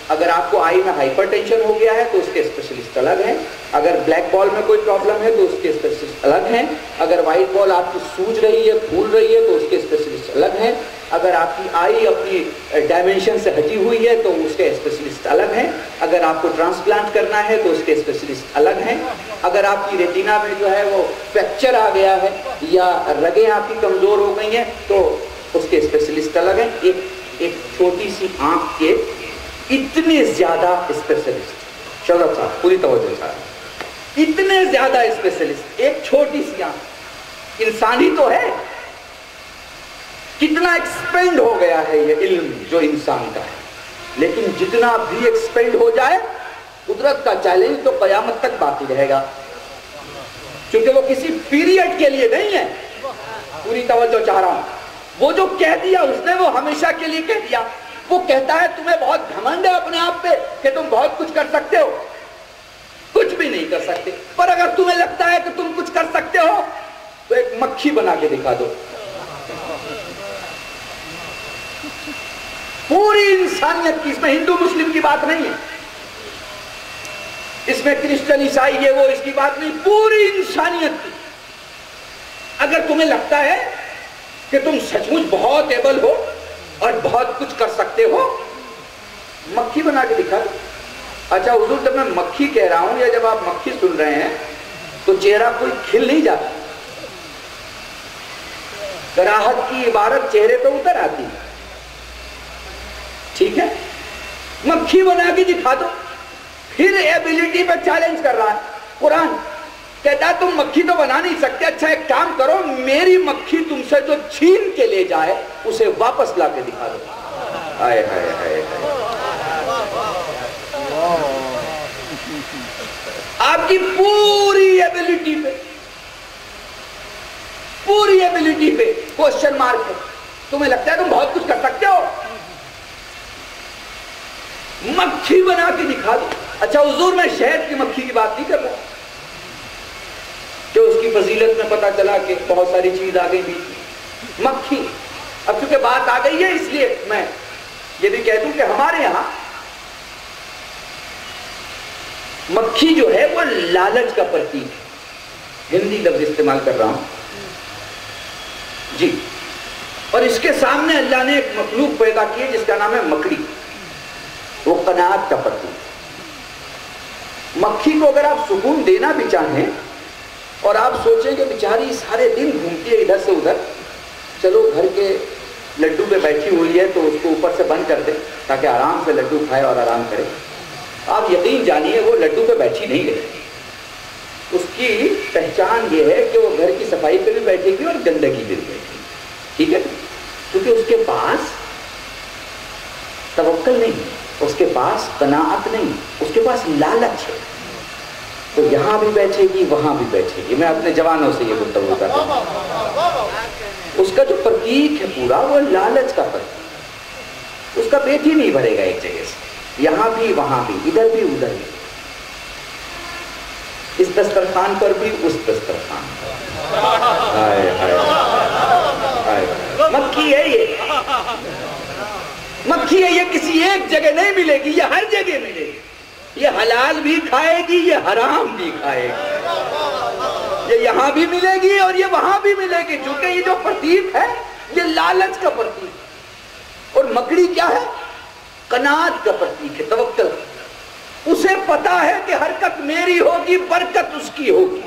اگر آپ کو آئی میں ہائپر ٹینشن ہو گیا ہے تو اس کے اسپیشلسٹ الگ ہیں، اگر بلیک بال میں کوئی پرابلم ہے تو اس کے اسپیشلسٹ الگ ہیں، اگر وائٹ بال آپ کی سوج رہی ہے، پھول رہی ہے تو اس کے اسپیشلسٹ الگ ہیں، اگر آپ کی آئی اپنی ڈائمینشن سے ہٹی ہوئی ہے تو اس کے اسپیشلسٹ الگ ہیں، اگر آپ کو ٹرانسپلانٹ کرنا ہے تو اس کے اسپیشلسٹ الگ ہیں، اگر آپ کی ریٹینا میں جو ہے وہ فریکچر آ گیا ہے یا رگیں آپ کی کمزور ہو گئی ہیں تو اس کے اسپیشلسٹ الگ ہیں. ایک چھوٹی سی آنکھ کے اتنے زیادہ اسپیشلسٹ. شہزاد صاحب پوری توجہ صاحب، اتنے زیادہ اسپیشلسٹ ایک چھوٹی سی آنکھ. انسانی تو ہے، کتنا ایکسپینڈ ہو گیا ہے یہ علم جو انسان کا ہے، لیکن جتنا بھی ایکسپینڈ ہو جائے قدرت کا چیلنج تو قیامت تک باقی رہے گا، کیونکہ وہ کسی پیریڈ کے لیے نہیں ہے. پوری توجہ چاہ رہا ہوں. وہ جو کہہ دیا اس نے وہ ہمیشہ کے لیے کہہ دیا. وہ کہتا ہے تمہیں بہت گھمنڈ ہے اپنے آپ پہ کہ تم بہت کچھ کر سکتے ہو. کچھ بھی نہیں کر سکتے. پر اگر تمہیں لگتا ہے کہ تم کچھ کر سکتے ہو تو ایک مکھی بنا کے دکھا دو. پوری انسانیت کی، اس میں ہندو مسلم کی بات نہیں ہے، اس میں کرسچن عیسائی یہ وہ اس کی بات نہیں، پوری انسانیت کی. اگر تمہیں لگتا ہے کہ تم سچ مچ بہت ایبل ہو اور بہت کچھ کر سکتے ہو، مکھی بنا کے دکھا دو. اچھا حضور، جب میں مکھی کہہ رہا ہوں یا جب آپ مکھی سن رہے ہیں تو چہرہ کوئی کھل نہیں جاتا، کراہت کی عبارت چہرے پہ اتر آتی ہے. ٹھیک ہے. مکھی بنا کے دکھا دو. پھر ایبیلٹی پہ چیلنج کر رہا ہے قرآن. کہتا تم مکھی تو بنا نہیں سکتے، اچھا ایک کام کرو، میری مکھی تم سے جو چھین کے لے جائے اسے واپس لا کے دکھا دو. ہائے ہائے ہائے. آپ کی پوری ایبیلٹی پہ کوشچن مارک ہے. تمہیں لگتا ہے تم بہت کچھ کر سکتے ہو، مکھی بنا کے دکھا دو. اچھا حضور، میں شہد کی مکھی کی بات نہیں کر رہا کہ اس کی فضیلت میں پتا چلا کہ بہت ساری چیز آ گئی بیچ. مکھی، اب چونکہ بات آ گئی ہے اس لیے میں یہ بھی کہہ دوں کہ ہمارے یہاں مکھی جو ہے وہ لالچ کا پرتیک ہے. ہندی لفظ استعمال کر رہا ہوں جی. اور اس کے سامنے اللہ نے ایک مخلوق پیدا کی ہے جس کا نام ہے مکڑی. وہ قناعت کا پرتیک. مکھی کو اگر آپ سکون دینا بھی چاہیں اور آپ سوچیں کہ بیچاری سارے دن گھومتی ہے ادھر سے ادھر، چلو گھر کے لڈو پہ بیٹھی ہوئی ہے تو اس کو اوپر سے بند کر دیں تاکہ آرام سے لڈو کھائے اور آرام کرے. آپ یقین جانیے وہ لڈو پہ بیٹھی نہیں رہے. اس کی پہچان یہ ہے کہ وہ گھر کی صفائی پہ بھی بیٹھے گی اور گندگی پہ بھی بیٹھے گی. ٹھیک ہے. کیونکہ اس کے پاس توکل نہیں، اس کے پاس قناعت نہیں، اس کے پاس لالچ ہے. تو یہاں بھی بیٹھے گی وہاں بھی بیٹھے گی. میں اپنے جوانوں سے یہ گفتگو کرتا ہوں. اس کا جو پرتیک ہے پورا وہ لالچ کا پرتیک. اس کا پیٹ ہی نہیں بھرے گا ایک جگہ سے، یہاں بھی وہاں بھی، ادھر بھی ادھر بھی، اس دسترخوان پر بھی اس دسترخوان پر. مکھی ہے یہ، مکھی ہے یہ. کسی ایک جگہ نہیں ملے گی، یہ ہر جگہ ملے گی. یہ حلال بھی کھائے گی، یہ حرام بھی کھائے گی. یہ یہاں بھی ملے گی اور یہ وہاں بھی ملے گی. چونکہ یہ جو پرتیک ہے یہ لالچ کا پرتیک. اور مکڑی کیا ہے؟ قناعت کا پرتیک ہے، توکل. اسے پتا ہے کہ حرکت میری ہوگی، برکت اس کی ہوگی.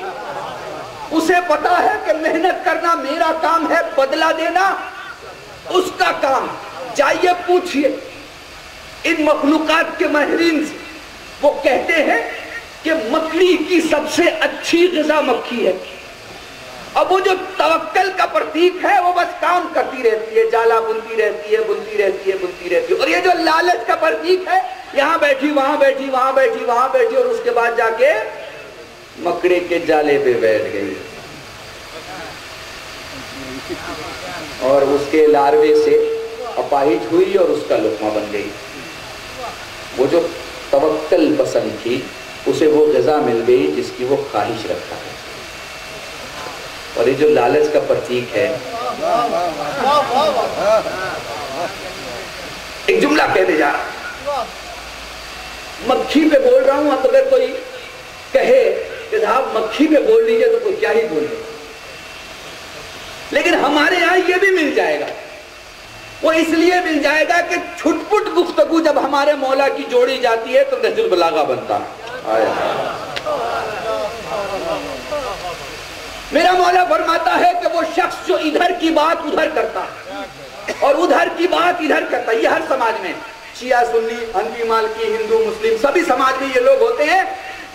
اسے پتا ہے کہ محنت کرنا میرا کام ہے، بدلہ دینا اس کا کام. جائیے پوچھئے ان مخلوقات کے ماہرین سے، وہ کہتے ہیں کہ مکڑی کی سب سے اچھی غذا مکھی ہے. اب وہ جو توکل کا پرتیک ہے وہ بس کام کرتی رہتی ہے, جالا بنتی رہتی ہے, بنتی رہتی ہے, بنتی رہتی ہے. اور یہ جو لالچ کا پرتیک ہے, یہاں بیٹھی وہاں بیٹھی وہاں بیٹھی وہاں بیٹھی, اور اس کے بعد جا کے مکڑے کے جالے پہ بیٹھ گئی اور اس کے لاروے سے اپاہج ہوئی اور اس کا لقمہ بن گئی. وہ جو توکل پسند تھی اسے وہ غذا مل گئی جس کی وہ خواہش رکھتا ہے. اور یہ جو لالچ کا پرتیک ہے, ایک جملہ کہنے جا رہا, مکھی پہ بول رہا ہوں. اب اگر کوئی کہے کہ صاحب مکھی پہ بول لیجئے تو کوئی کیا ہی بولے, لیکن ہمارے یہاں یہ بھی مل جائے گا. وہ اس لیے مل جائے گا کہ چھٹ پٹ گفتگو جب ہمارے مولا کی جوڑی جاتی ہے تو نہج البلاغہ بنتا ہے. میرا مولا فرماتا ہے کہ وہ شخص جو ادھر کی بات ادھر کرتا ہے اور ادھر کی بات ادھر کرتا ہے, یہ ہر سماج میں, شیعہ سنی حنفی مالکی ہندو مسلم سبھی سماج میں یہ لوگ ہوتے ہیں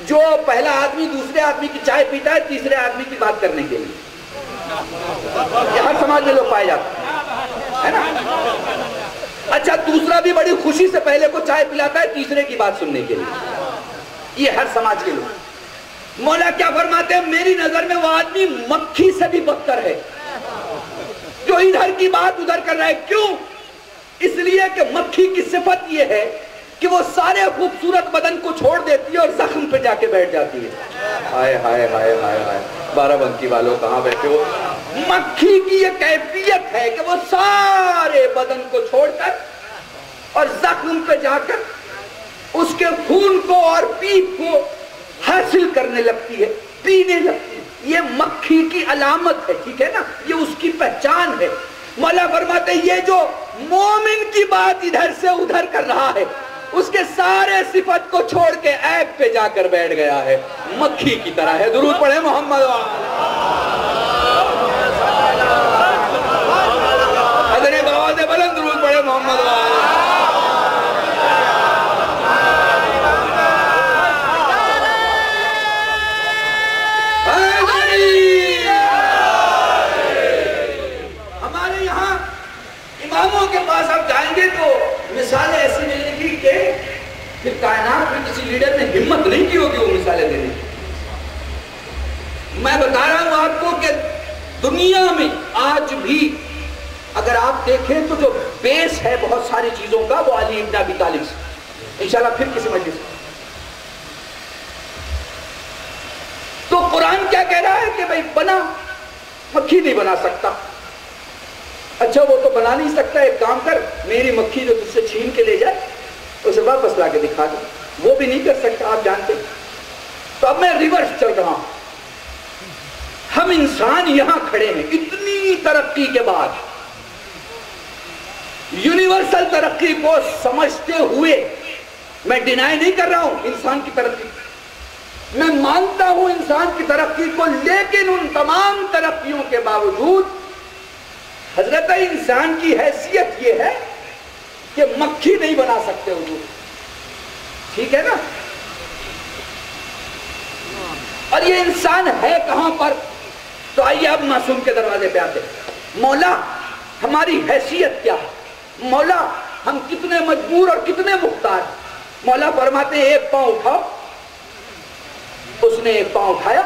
جو پہلا آدمی دوسرے آدمی کی چائے پیتا ہے تیسرے آدمی کی بات کرنے کے لیے. یہ ہر سماج میں لوگ پائے جاتے ہیں نا. اچھا, دوسرا بھی بڑی خوشی سے پہلے کو چائے پلاتا ہے تیسرے کی بات سننے کے لیے. یہ ہر سماج کے لوگ. مولا کیا فرماتے ہیں, میری نظر میں وہ آدمی مکھی سے بھی بدتر ہے جو ادھر کی بات ادھر کر رہا ہے. کیوں؟ اس لیے کہ مکھی کی صفت یہ ہے کہ وہ سارے خوبصورت بدن کو چھوڑ دیتی ہے اور زخم پہ جا کے بیٹھ جاتی ہے. ہائے ہائے ہائے ہائے ہائے, بارہ بنکی والوں کہاں بیٹھے ہو. مکھی کی یہ کیفیت ہے کہ وہ سارے بدن کو چھوڑ کر اور زخم پہ جا کر اس کے خون کو اور پیپ کو حاصل کرنے لگتی ہے, پینے لگتی ہے. یہ مکھی کی علامت ہے, ٹھیک ہے نا, یہ اس کی پہچان ہے. مولا فرماتے ہیں یہ جو مومن کی بات ادھر سے ادھر کر رہا ہے اس کے سارے صفت کو چھوڑ کے عیب پہ جا کر بیٹھ گیا ہے, مکھی کی طرح ہے. درود پڑھے محمد حضرت بآواز بلند درود پڑھے محمد کے پاس آپ جائیں گے تو مثالیں ایسی ملیں گی کہ پھر کائنات میں کسی لیڈر نے ہمت نہیں کی ہوگی وہ مثالیں دینے کی. میں بتا رہا ہوں آپ کو کہ دنیا میں آج بھی اگر آپ دیکھیں تو جو بیس ہے بہت ساری چیزوں کا وہ علی ابن ابی طالب سے. انشاءاللہ پھر کسی مجلس میں. تو قرآن کیا کہہ رہا ہے کہ بھئی بنا, مکھی نہیں بنا سکتا. اچھا وہ تو بنا نہیں سکتا, ایک کام کر, میری مکھی جو تجھ سے چھین کے لے جائے اسے واپس لا کے دکھا دے. وہ بھی نہیں کر سکتا, آپ جانتے. تو اب میں ریورس چل رہا ہوں. ہم انسان یہاں کھڑے ہیں اتنی ترقی کے بعد, یونیورسل ترقی کو سمجھتے ہوئے. میں ڈینائی نہیں کر رہا ہوں انسان کی ترقی, میں مانتا ہوں انسان کی ترقی کو, لیکن ان تمام ترقیوں کے باوجود حضرت انسان کی حیثیت یہ ہے کہ مکھی نہیں بنا سکتے حضور, ٹھیک ہے نا. اور یہ انسان ہے کہاں پر؟ تو آئیے اب معصوم کے دروازے پہ آتے. مولا ہماری حیثیت کیا ہے, مولا ہم کتنے مجبور اور کتنے مختار. مولا فرماتے ہیں ایک پاؤں اٹھاؤ. اس نے ایک پاؤں اٹھایا.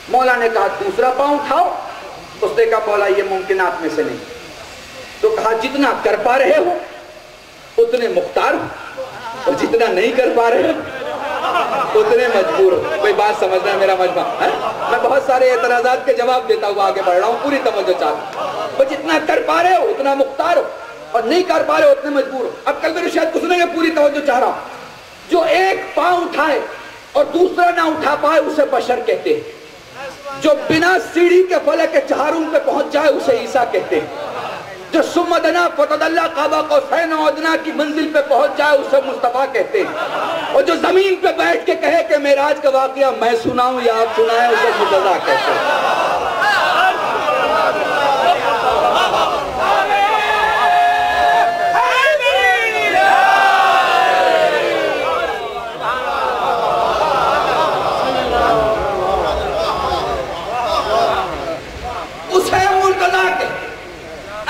مولا نے کہا دوسرا پاؤں اٹھاؤ. اس نے کہا مولا یہ ممکنات میں سے نہیں. تو کہا جتنا کر پا رہے ہو اتنے مختار ہو, اور جتنا نہیں کر پا رہے ہو اتنے مجبور ہو. کوئی بات سمجھنا ہے میرا مجمع ہے؟ میں بہت سارے اعتراضات کے جواب دیتا ہوا آگے بڑھ رہا ہوں, پوری توجہ چاہتا. وہ جتنا کر پا رہے ہو اتنا مختار ہو, اور نہیں کر پا رہے ہو اتنے مجبور ہو. اب کل میرے شاید کچھ نہیں, پوری توجہ چاہ رہا ہوں. جو ایک پاؤں اٹھائے اور دوسرا نہ اٹھا پائے اسے بشر کہتے ہیں. جو بنا سیڑھی کے فلک کے چہارم پہ پہنچ جائے اسے عیسیٰ کہتے ہیں. جو سمدنا فتدلہ قابا قوسین و ادنا کی منزل پہ پہنچ جائے اسے مصطفیٰ کہتے ہیں. اور جو زمین پہ بیٹھ کے کہے کہ معراج کا واقعہ میں سناؤں یا آپ سنائیں اسے مجزا کہتے ہیں.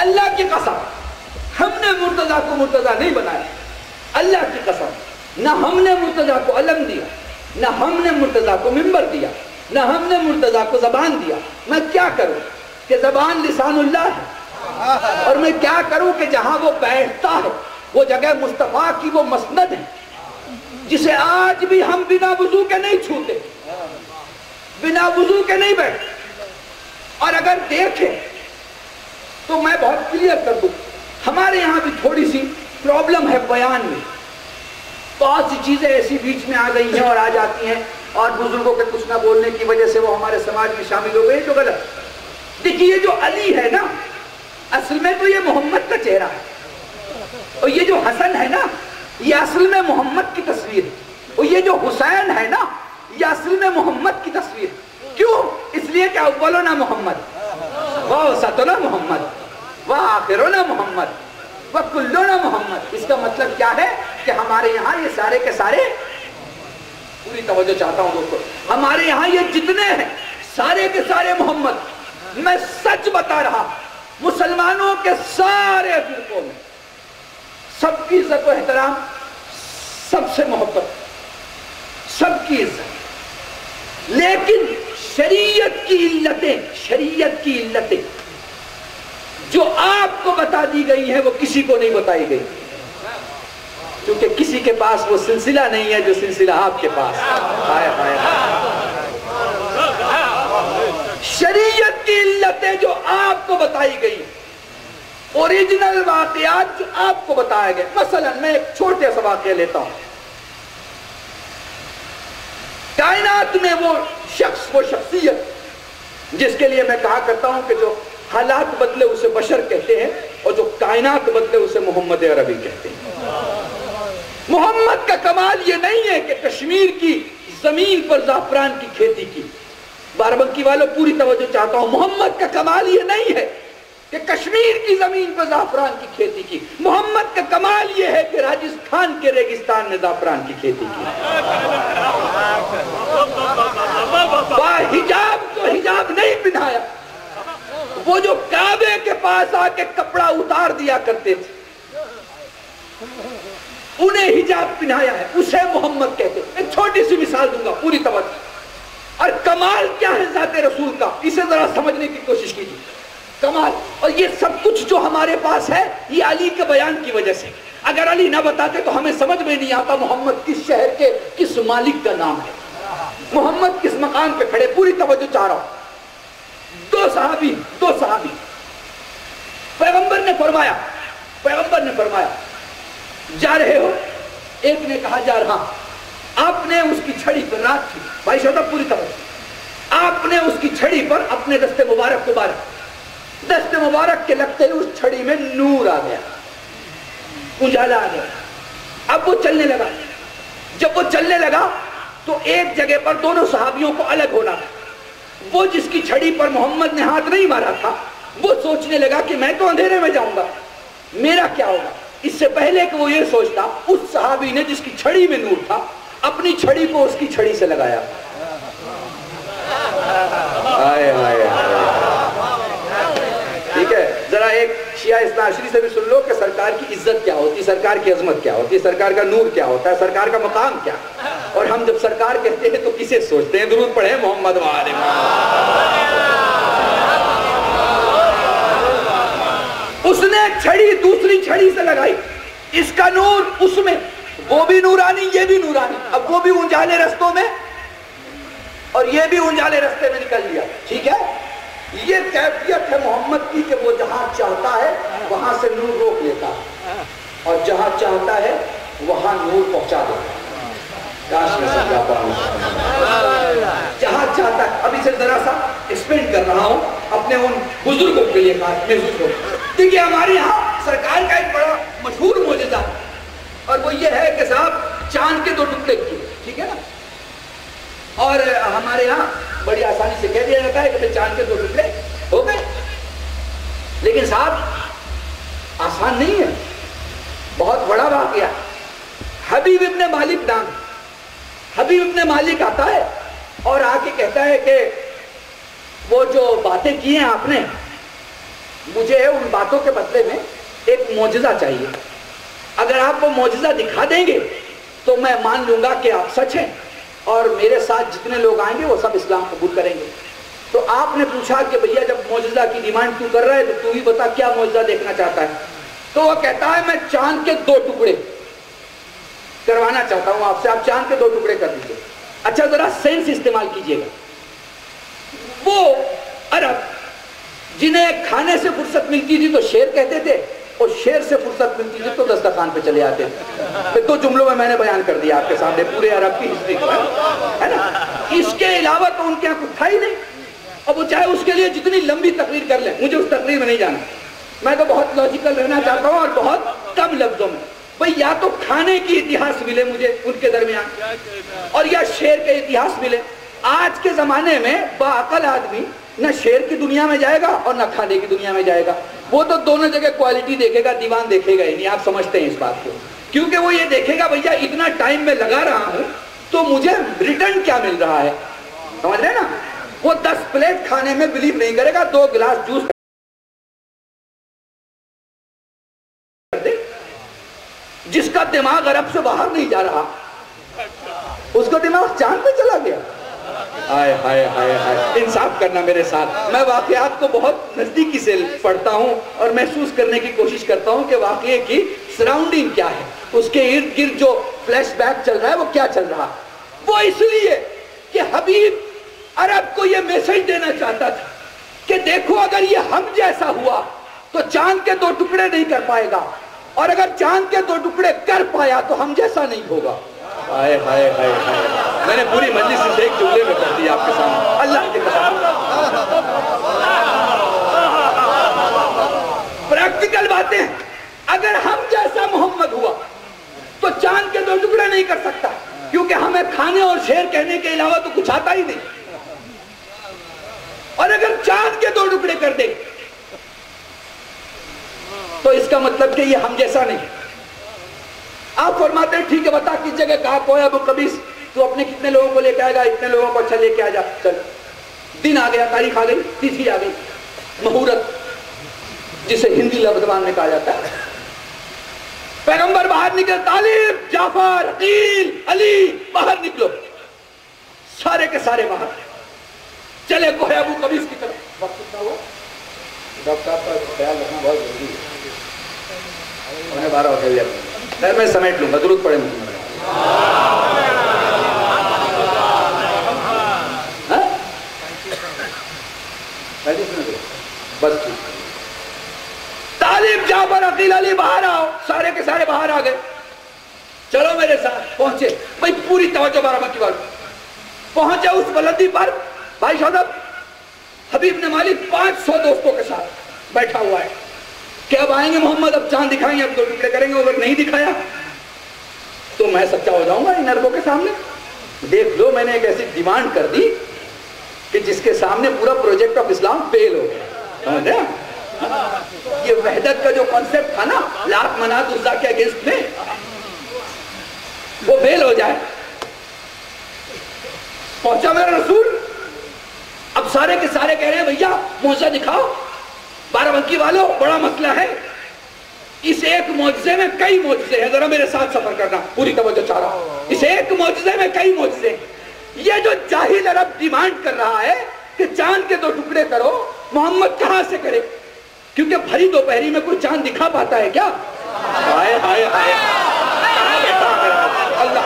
اللہ کی قسم ہم نے مرتضیٰ کو مرتضیٰ نہیں بنایا، اللہ کی قسم نہ ہم نے مرتضیٰ کو علم دیا، نہ ہم نے مرتضیٰ کو منبر دیا، نہ ہم نے مرتضیٰ کو زبان دیا۔ میں کیا کروں کہ زبان لسان اللہ ہے، اور میں کیا کروں کہ جہاں وہ بیٹھتا ہے وہ جگہ مصطفیٰ کی وہ مسند ہے جسے آج بھی ہم بنا وضو کے نہیں چھوتے، بنا وضو کے نہیں بیٹھتے۔ اور اگر دیکھیں تو میں بہت کلیئر کر دوں، ہمارے یہاں بھی تھوڑی سی پرابلم ہے بیان میں، بہت سی چیزیں ایسی بیچ میں آ گئی ہیں اور آ جاتی ہیں، اور بزرگوں کے کچھ نہ بولنے کی وجہ سے وہ ہمارے سماج میں شامل ہو گئے جو غلط۔ دیکھیے یہ جو علی ہے نا، اصل میں تو یہ محمد کا چہرہ ہے، اور یہ جو حسن ہے نا یہ اصل میں محمد کی تصویر ہے، اور یہ جو حسین ہے نا یہ اصل میں محمد کی تصویر ہے۔ کیوں؟ اس لیے کہ اولنا محمد ووسطنا محمد وآخرنا محمد وکلنا محمد۔ اس کا مطلب کیا ہے کہ ہمارے یہاں یہ سارے کے سارے، پوری توجہ چاہتا ہوں دوستو، ہمارے یہاں یہ جتنے ہیں سارے کے سارے محمد۔ میں سچ بتا رہا، مسلمانوں کے سارے فرقوں میں سب کی عزت و احترام، سب سے محبت، سب کی عزت، لیکن شریعت کی علتیں جو آپ کو بتا دی گئی ہیں وہ کسی کو نہیں بتائی گئی، کیونکہ کسی کے پاس وہ سلسلہ نہیں ہے جو سلسلہ آپ کے پاس ہے۔ شریعت کی علتیں جو آپ کو بتائی گئی، اوریجنل واقعات جو آپ کو بتایا گئے۔ مثلا میں ایک چھوٹے سا واقعہ لیتا ہوں، کائنات میں وہ شخص، وہ شخصیت جس کے لیے میں کہا کرتا ہوں کہ جو حالات بدلے اسے بشر کہتے ہیں، اور جو کائنات بدلے اسے محمد عربی کہتے ہیں۔ محمد کا کمال یہ نہیں ہے کہ کشمیر کی زمین پر زعفران کی کھیتی کی، باربنکی والوں پوری توجہ چاہتا ہوں، محمد کا کمال یہ نہیں ہے کہ کشمیر کی زمین پر زعفران کی کھیتی کی، محمد کا کمال یہ ہے کہ راجستھان کے ریگستان میں زعفران کی کھیتی کی۔ حجاب تو حجاب نہیں پہنایا، وہ جو کعبے کے پاس آ کے کپڑا اتار دیا کرتے تھے انہیں حجاب پہنایا ہے، اسے محمد کہتے ہیں۔ ایک چھوٹی سی مثال دوں گا، پوری توجہ۔ اور کمال کیا ہے ذات رسول کا، اسے ذرا سمجھنے کی کوشش کیجیے۔ کمال، اور یہ سب کچھ جو ہمارے پاس ہے یہ علی کے بیان کی وجہ سے۔ اگر علی نہ بتاتے تو ہمیں سمجھ میں نہیں آتا محمد کس شہر کے کس مالک کا نام ہے، محمد کس مقام پہ کھڑے۔ پوری توجہ چاہ رہا ہوں۔ دو صحابی پیغمبر نے فرمایا جا رہے ہو؟ ایک نے کہا جا رہا۔ آپ نے اس کی چھڑی پر، رات تھی بھائی شہدہ، پوری توجہ، آپ نے اس کی چھڑی پر اپنے دست مبارک کو مارا، دست مبارک کے لگتے ہی اس چھڑی میں نور آ گیا، اجالا آ گیا۔ اب وہ چلنے لگا، جب وہ چلنے لگا تو ایک جگہ پر دونوں صحابیوں کو الگ ہونا تھا۔ وہ جس کی چھڑی پر محمد نے ہاتھ نہیں مارا تھا وہ سوچنے لگا کہ میں تو اندھیرے میں جاؤں گا، میرا کیا ہوگا۔ اس سے پہلے کہ وہ یہ سوچتا، اس صحابی نے جس کی چھڑی میں نور تھا اپنی چھڑی کو اس کی چھڑی سے لگایا۔ ٹھیک ہے، ذرا ایک شیعہ اثنا عشری سے بھی سن لو کہ سرکار کی عزت کیا ہوتی، سرکار کی عظمت کیا ہوتی، سرکار کا نور کیا ہوتا ہے، سرکار کا مقام کیا۔ اور ہم جب سرکار کہتے ہیں تو کسے سوچتے ہیں؟ درود پڑھیں محمد وآلہ محمد۔ اس نے چھڑی دوسری چھڑی سے لگائی، اس کا نور اس میں، وہ بھی نورانی یہ بھی نورانی، اب وہ بھی انجالے رستوں میں اور یہ بھی انجالے رستے میں نکل لیا۔ ٹھیک ہے، یہ کیفیت ہے محمد کی کہ وہ جہاں چاہتا ہے وہاں سے نور روک لیتا ہے، اور جہاں چاہتا ہے وہاں نور پہنچا دیتا ہے۔ کاش میں سمجھا پاؤں، جہاں چاہتا ہے۔ ابھی سے ذرا سا ایکسپلین کر رہا ہوں اپنے ان بزرگوں کے لیے بات محسوس ہو۔ دیکھیے ہمارے یہاں سرکار کا ایک بڑا مشہور معجزہ ہے، اور وہ یہ ہے کہ صاحب چاند کے 2 ٹکڑے کیے، ٹھیک ہے نا، اور ہمارے یہاں بڑی آسانی سے کہہ دیا جاتا ہے کہ چاند کے 2 ٹکڑے ہو گئے، لیکن صاحب آسان نہیں ہے، بہت بڑا واقعہ۔ حبیب ابن مالک نام، حبیب ابن مالک آتا ہے اور آ کے کہتا ہے کہ وہ جو باتیں کی ہیں آپ نے مجھے ان باتوں کے بدلے میں ایک معجزہ چاہیے. اگر آپ وہ معجزہ دکھا دیں گے تو میں مان لوں گا کہ آپ سچ ہیں اور میرے ساتھ جتنے لوگ آئیں گے وہ سب اسلام قبول کریں گے. تو آپ نے پوچھا کہ بھیا جب معجزہ کی ڈیمانڈ تو کر رہا ہے تو ہی بتا کیا معجزہ دیکھنا چاہتا ہے. تو وہ کہتا ہے میں چاند کے 2 ٹکڑے کروانا چاہتا ہوں آپ سے, آپ چاند کے 2 ٹکڑے کر دیجیے. اچھا ذرا سینس استعمال کیجئے گا. وہ عرب جنہیں کھانے سے فرصت ملتی تھی تو شیر کہتے تھے اور شیر سے فرصت ملتی تھی تو دسترخوان پہ چلے آتے تھے. 2 جملوں میں نے بیان کر دیا آپ کے سامنے پورے عرب کی ہسٹری کو, ہے نا. اس کے علاوہ تو ان کے یہاں کچھ تھا ہی نہیں. اب وہ چاہے اس کے لیے جتنی لمبی تقریر کر لیں, مجھے اس تقریر میں نہیں جانا. میں تو بہت لاجیکل رہنا چاہتا ہوں اور بہت کم لفظوں میں. بھئی یا تو کھانے کی اتہاس ملے مجھے ان کے درمیان اور یا شیر کے اتہاس ملے. آج کے زمانے میں باعقل آدمی نہ شیر کی دنیا میں جائے گا اور نہ کھانے کی دنیا میں جائے گا. وہ تو دونوں جگہ کوالٹی دیکھے گا, دیوان دیکھے گا ہی نہیں. آپ سمجھتے ہیں اس بات کو, کیونکہ وہ یہ دیکھے گا بھیا اتنا ٹائم میں لگا رہا ہوں تو مجھے ریٹرن کیا مل رہا ہے. سمجھ رہے نا. وہ 10 پلیٹ کھانے میں بلیو نہیں کرے گا, 2 گلاس جوس جس کا دماغ عرب سے باہر نہیں جا رہا اس کا دماغ چاند پہ چلا گیا. ہائے ہائے ہائے ہائے, انصاف کرنا میرے ساتھ. میں واقعات کو بہت نزدیکی سے پڑھتا ہوں اور محسوس کرنے کی کوشش کرتا ہوں کہ واقعے کی سراؤنڈنگ کیا ہے, اس کے ارد گرد جو فلیش بیک چل رہا ہے وہ کیا چل رہا. وہ اس لیے کہ حبیب عرب کو یہ میسج دینا چاہتا تھا کہ دیکھو اگر یہ ہم جیسا ہوا تو چاند کے 2 ٹکڑے نہیں کر پائے گا, اور اگر چاند کے 2 ٹکڑے کر پایا تو ہم جیسا نہیں ہوگا. ہائے ہائے ہائے ہائے, میں نے پوری مجلس سے ایک جملے میں کر دیا آپ کے سامنے, اللہ کے قسم. پریکٹیکل باتیں. اگر ہم جیسا محمد ہوا تو چاند کے 2 ٹکڑے نہیں کر سکتا, کیونکہ ہمیں کھانے اور شیر کہنے کے علاوہ تو کچھ آتا ہی نہیں. اور اگر چاند کے 2 ٹکڑے کر دے تو اس کا مطلب کہ یہ ہم جیسا نہیں. آپ فرماتے ہیں ٹھیک ہے بتا کس جگہ کہا کویا ابو قبیس, تو اپنے کتنے لوگوں کو لے کے آئے گا, اتنے لوگوں کو اچھا لے کے آ جا. چل دن آ گیا, تاریخ آ گئی, تیسری آ گئی, مہورت جسے ہندی زبان میں کہا جاتا ہے. پیغمبر باہر نکل, طالب, جعفر, عقیل, علی باہر نکلو. سارے کے سارے باہر چلے کویا ابو قبیس کی طرف. وقت کتنا ہوا ڈاکٹر صاحب کا خیال رکھنا بہت ضروری ہے. 12 ہو گیا, خیر میں سمیٹ لوں گا. درود پڑھے محمد. بس طالب, جعفر, عقیل, علی باہر آؤ. سارے کے سارے باہر آ گئے. چلو میرے ساتھ. پہنچے بھائی, پوری توجہ بارہ کی بات. پہنچے اس بلندی پر, بھائی صاحب حبیب نے مالک 500 دوستوں کے ساتھ بیٹھا ہوا ہے کہ اب آئیں گے محمد, اب چاند دکھائیں گے, اب 2 ٹکڑے کریں گے. اگر نہیں دکھایا تو میں سچا ہو جاؤں گا ان عربوں کے سامنے. دیکھ لو, میں نے ایک ایسی ڈیمانڈ کر دی کہ جس کے سامنے پورا پروجیکٹ آف اسلام فیل ہو گیا. سمجھ رہے ہیں؟ یہ وحدت کا جو کانسیپٹ تھا نا لات منات عزا کے اگینسٹ میں, وہ فیل ہو جائے. پہنچا میرا رسول. اب سارے کے سارے کہہ رہے ہیں بھیا معجزہ دکھاؤ. بارہبنکی والوں, بڑا مسئلہ ہے. اس ایک معجزے میں کئی معجزے ہیں. ذرا میرے ساتھ سفر کرنا, پوری توجہ چاہ رہا ہوں. اس ایک معجزے میں کئی معجزے ہیں. یہ جو جاہل عرب ڈیمانڈ کر رہا ہے کہ چاند کے 2 ٹکڑے کرو, محمد کہاں سے کرے؟ کیونکہ بھری دوپہری میں کوئی چاند دکھا پاتا ہے کیا؟ ہائے ہائے ہائے, اللہ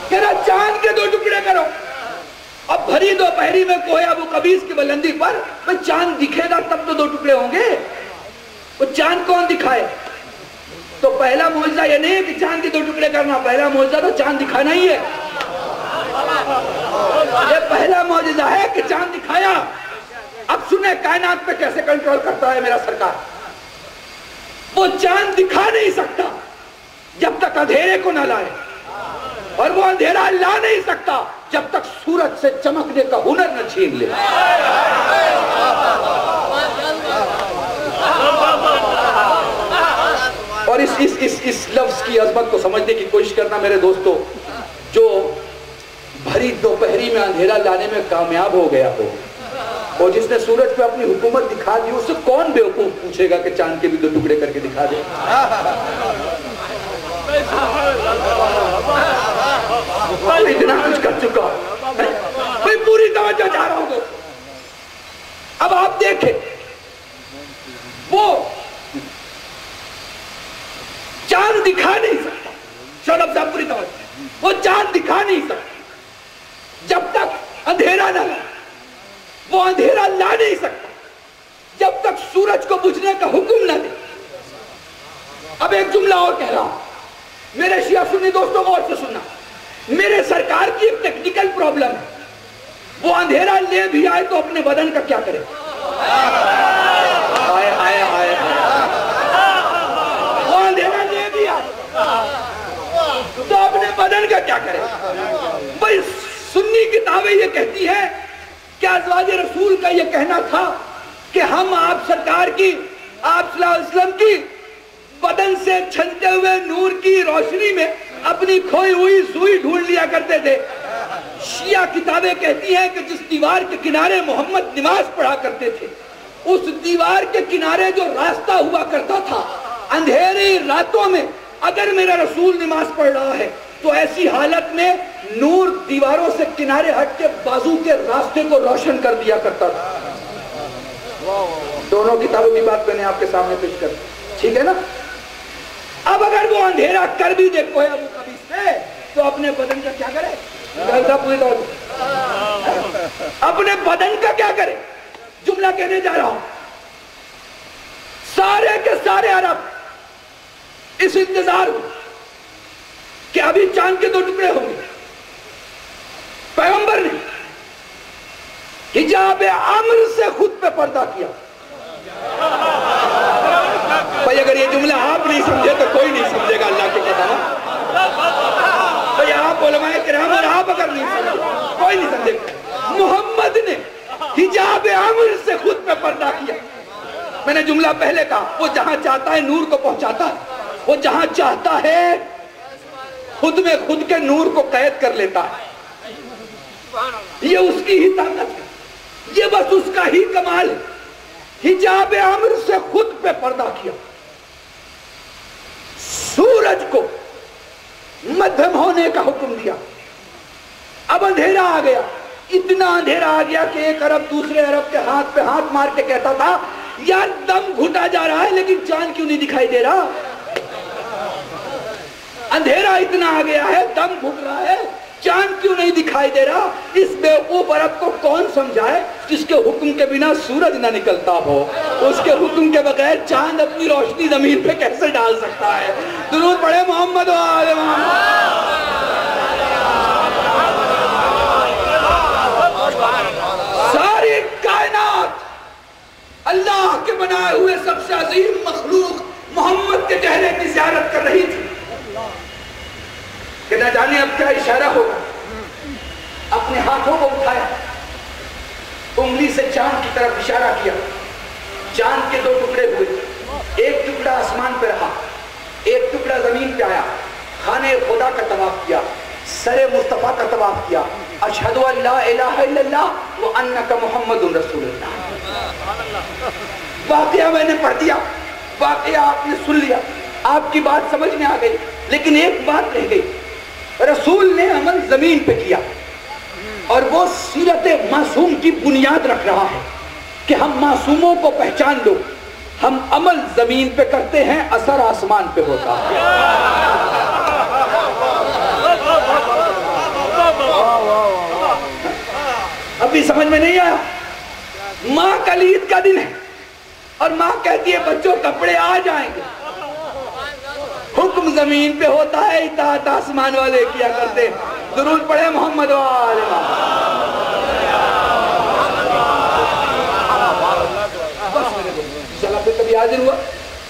کہ نا چاند کے 2 ٹکڑے کرو. اب بھری دوپہری میں کویا ابو قبیس کی بلندی پر چاند دکھے گا تب تو 2 ٹکڑے ہوں گے. وہ چاند کون دکھائے؟ تو پہلا معجزہ یہ نہیں ہے کہ چاند کے 2 ٹکڑے کرنا, پہلا معجزہ تو چاند دکھانا ہی ہے. یہ پہلا معجزہ ہے کہ چاند دکھایا. اب سنیں کائنات پہ کیسے کنٹرول کرتا ہے میرا سرکار. وہ چاند دکھا نہیں سکتا جب تک اندھیرے کو نہ لائے, اور وہ اندھیرا لا نہیں سکتا جب تک سورج سے چمکنے کا ہنر نہ چھین لے. اور اس لفظ کی عظمت کو سمجھنے کی کوشش کرنا میرے دوستو. جو بھری دوپہری میں اندھیرا لانے میں کامیاب ہو گیا ہو، اور جس نے سورج پہ اپنی حکومت دکھا دی، اس سے کون بیوقوف پوچھے گا کہ چاند کے بھی 2 ٹکڑے کر کے دکھا دے؟ اتنا کچھ کر چکا، میں پوری توجہ چاہ رہا ہوں۔ اب آپ دیکھیں، وہ چاند دکھا نہیں سکتا، شولب صاحب پوری توجہ، وہ چاند دکھا نہیں سکتا جب تک اندھیرا نہ لائے، وہ اندھیرا لا نہیں سکتا جب تک سورج کو بجھنے کا حکم نہ دے۔ اب ایک جملہ اور کہہ رہا ہوں، میرے شیعہ سنی دوستوں کو اور سے سننا، میرے سرکار کی ایک ٹیکنیکل پرابلم ہے، وہ اندھیرا لے بھی آئے تو اپنے بدن کا کیا کرے؟ آئے آئے آئے وہ اندھیرا لے بھی آئے تو اپنے بدن کا کیا کرے؟ بھئی سنی کتابیں یہ کہتی ہیں کہ ازواج رسول کا یہ کہنا تھا کہ ہم آپ سرکار کی، آپ صلی اللہ علیہ وسلم کی بدن سے چھنتے ہوئے نور کی روشنی میں اپنی کھوئی ہوئی سوئی ڈھونڈ لیا کرتے تھے۔ شیعہ کتابیں کہتی ہیں کہ جس دیوار کے کنارے محمد نماز پڑھا کرتے تھے، اس دیوار کے کنارے جو راستہ ہوا کرتا تھا، اندھیری راتوں میں اگر میرا رسول نماز پڑھ رہا ہے تو ایسی حالت میں نور دیواروں سے کنارے ہٹ کے بازو کے راستے کو روشن کر دیا کرتا تھا۔ دونوں کتابوں کی بات میں نے آپ کے سامنے پیش کر، ٹھیک ہے نا؟ اب اگر وہ اندھیرا کر بھی دے کوئی ابو کبھی سے، تو اپنے بدن کا کیا کرے؟ اپنے بدن کا کیا کرے؟ جملہ کہنے جا رہا ہوں، سارے کے سارے عرب اس انتظار میں کہ ابھی چاند کے 2 ٹکڑے ہوں گے، پیغمبر نے حجاب امر سے خود پہ پردہ کیا۔ بھئی اگر یہ جملہ آپ نہیں سمجھے تو کوئی نہیں سمجھے گا، اللہ کے قسم۔ بھئی آپ علماء کرام اور آپ اگر نہیں سمجھے کوئی نہیں سمجھے گا۔ محمد نے حجاب امر سے خود پہ پردہ کیا۔ میں نے جملہ پہلے کہا، وہ جہاں چاہتا ہے نور کو پہنچاتا ہے، وہ جہاں چاہتا ہے خود میں خود کے نور کو قید کر لیتا ہے۔ یہ اس کی ہی طاقت ہے، یہ بس اس کا ہی کمال ہے۔ حجاب امر سے خود پہ پردہ کیا، سورج کو مدھم ہونے کا حکم دیا۔ اب اندھیرا آ گیا، اتنا اندھیرا آ گیا کہ ایک عرب دوسرے عرب کے ہاتھ پہ ہاتھ مار کے کہتا تھا، یار دم گھٹا جا رہا ہے لیکن چاند کیوں نہیں دکھائی دے رہا؟ اندھیرا اتنا آ گیا ہے، دم گھٹ رہا ہے، چاند کیوں نہیں دکھائی دے رہا؟ اس بیوقوف عرب کو کون سمجھائے جس کے حکم کے بنا سورج نہ نکلتا ہو؟ اس کے حکم کے بغیر چاند اپنی روشنی زمین پہ کیسے ڈال سکتا ہے؟ درود پڑھے محمد و آل محمد۔ ساری کائنات اللہ کے بنائے ہوئے سب سے عظیم مخلوق محمد کے چہرے کی زیارت کر رہی تھی کہ نہ جانے اب کیا اشارہ ہوگا۔ اپنے ہاتھوں کو اٹھایا، انگلی سے چاند کی طرف اشارہ کیا، چاند کے 2 ٹکڑے ہوئے، ایک ٹکڑا آسمان پہ رہا، ایک ٹکڑا زمین پہ آیا، خانے خدا کا طواف کیا، سر مصطفیٰ کا طواف کیا، اشہدو ان لا الہ الا اللہ وانک محمد رسول اللہ۔ واقعہ میں نے پڑھ دیا، واقعہ آپ نے سن لیا، آپ کی بات سمجھ میں آ گئی، لیکن ایک بات رہ گئی، رسول نے عمل زمین پہ کیا اور وہ سیرت معصوم کی بنیاد رکھ رہا ہے کہ ہم معصوموں کو پہچان لو، ہم عمل زمین پہ کرتے ہیں، اثر آسمان پہ ہوتا ہے۔ ابھی سمجھ میں نہیں آیا؟ ماں کا عید کا دن ہے اور ماں کہتی ہے بچوں کپڑے آ جائیں گے، حکم زمین پہ ہوتا ہے، اطاعت آسمان والے کیا کرتے ہیں۔ درود پڑھے محمد و آل محمد۔ پہ کبھی حاضر ہوا،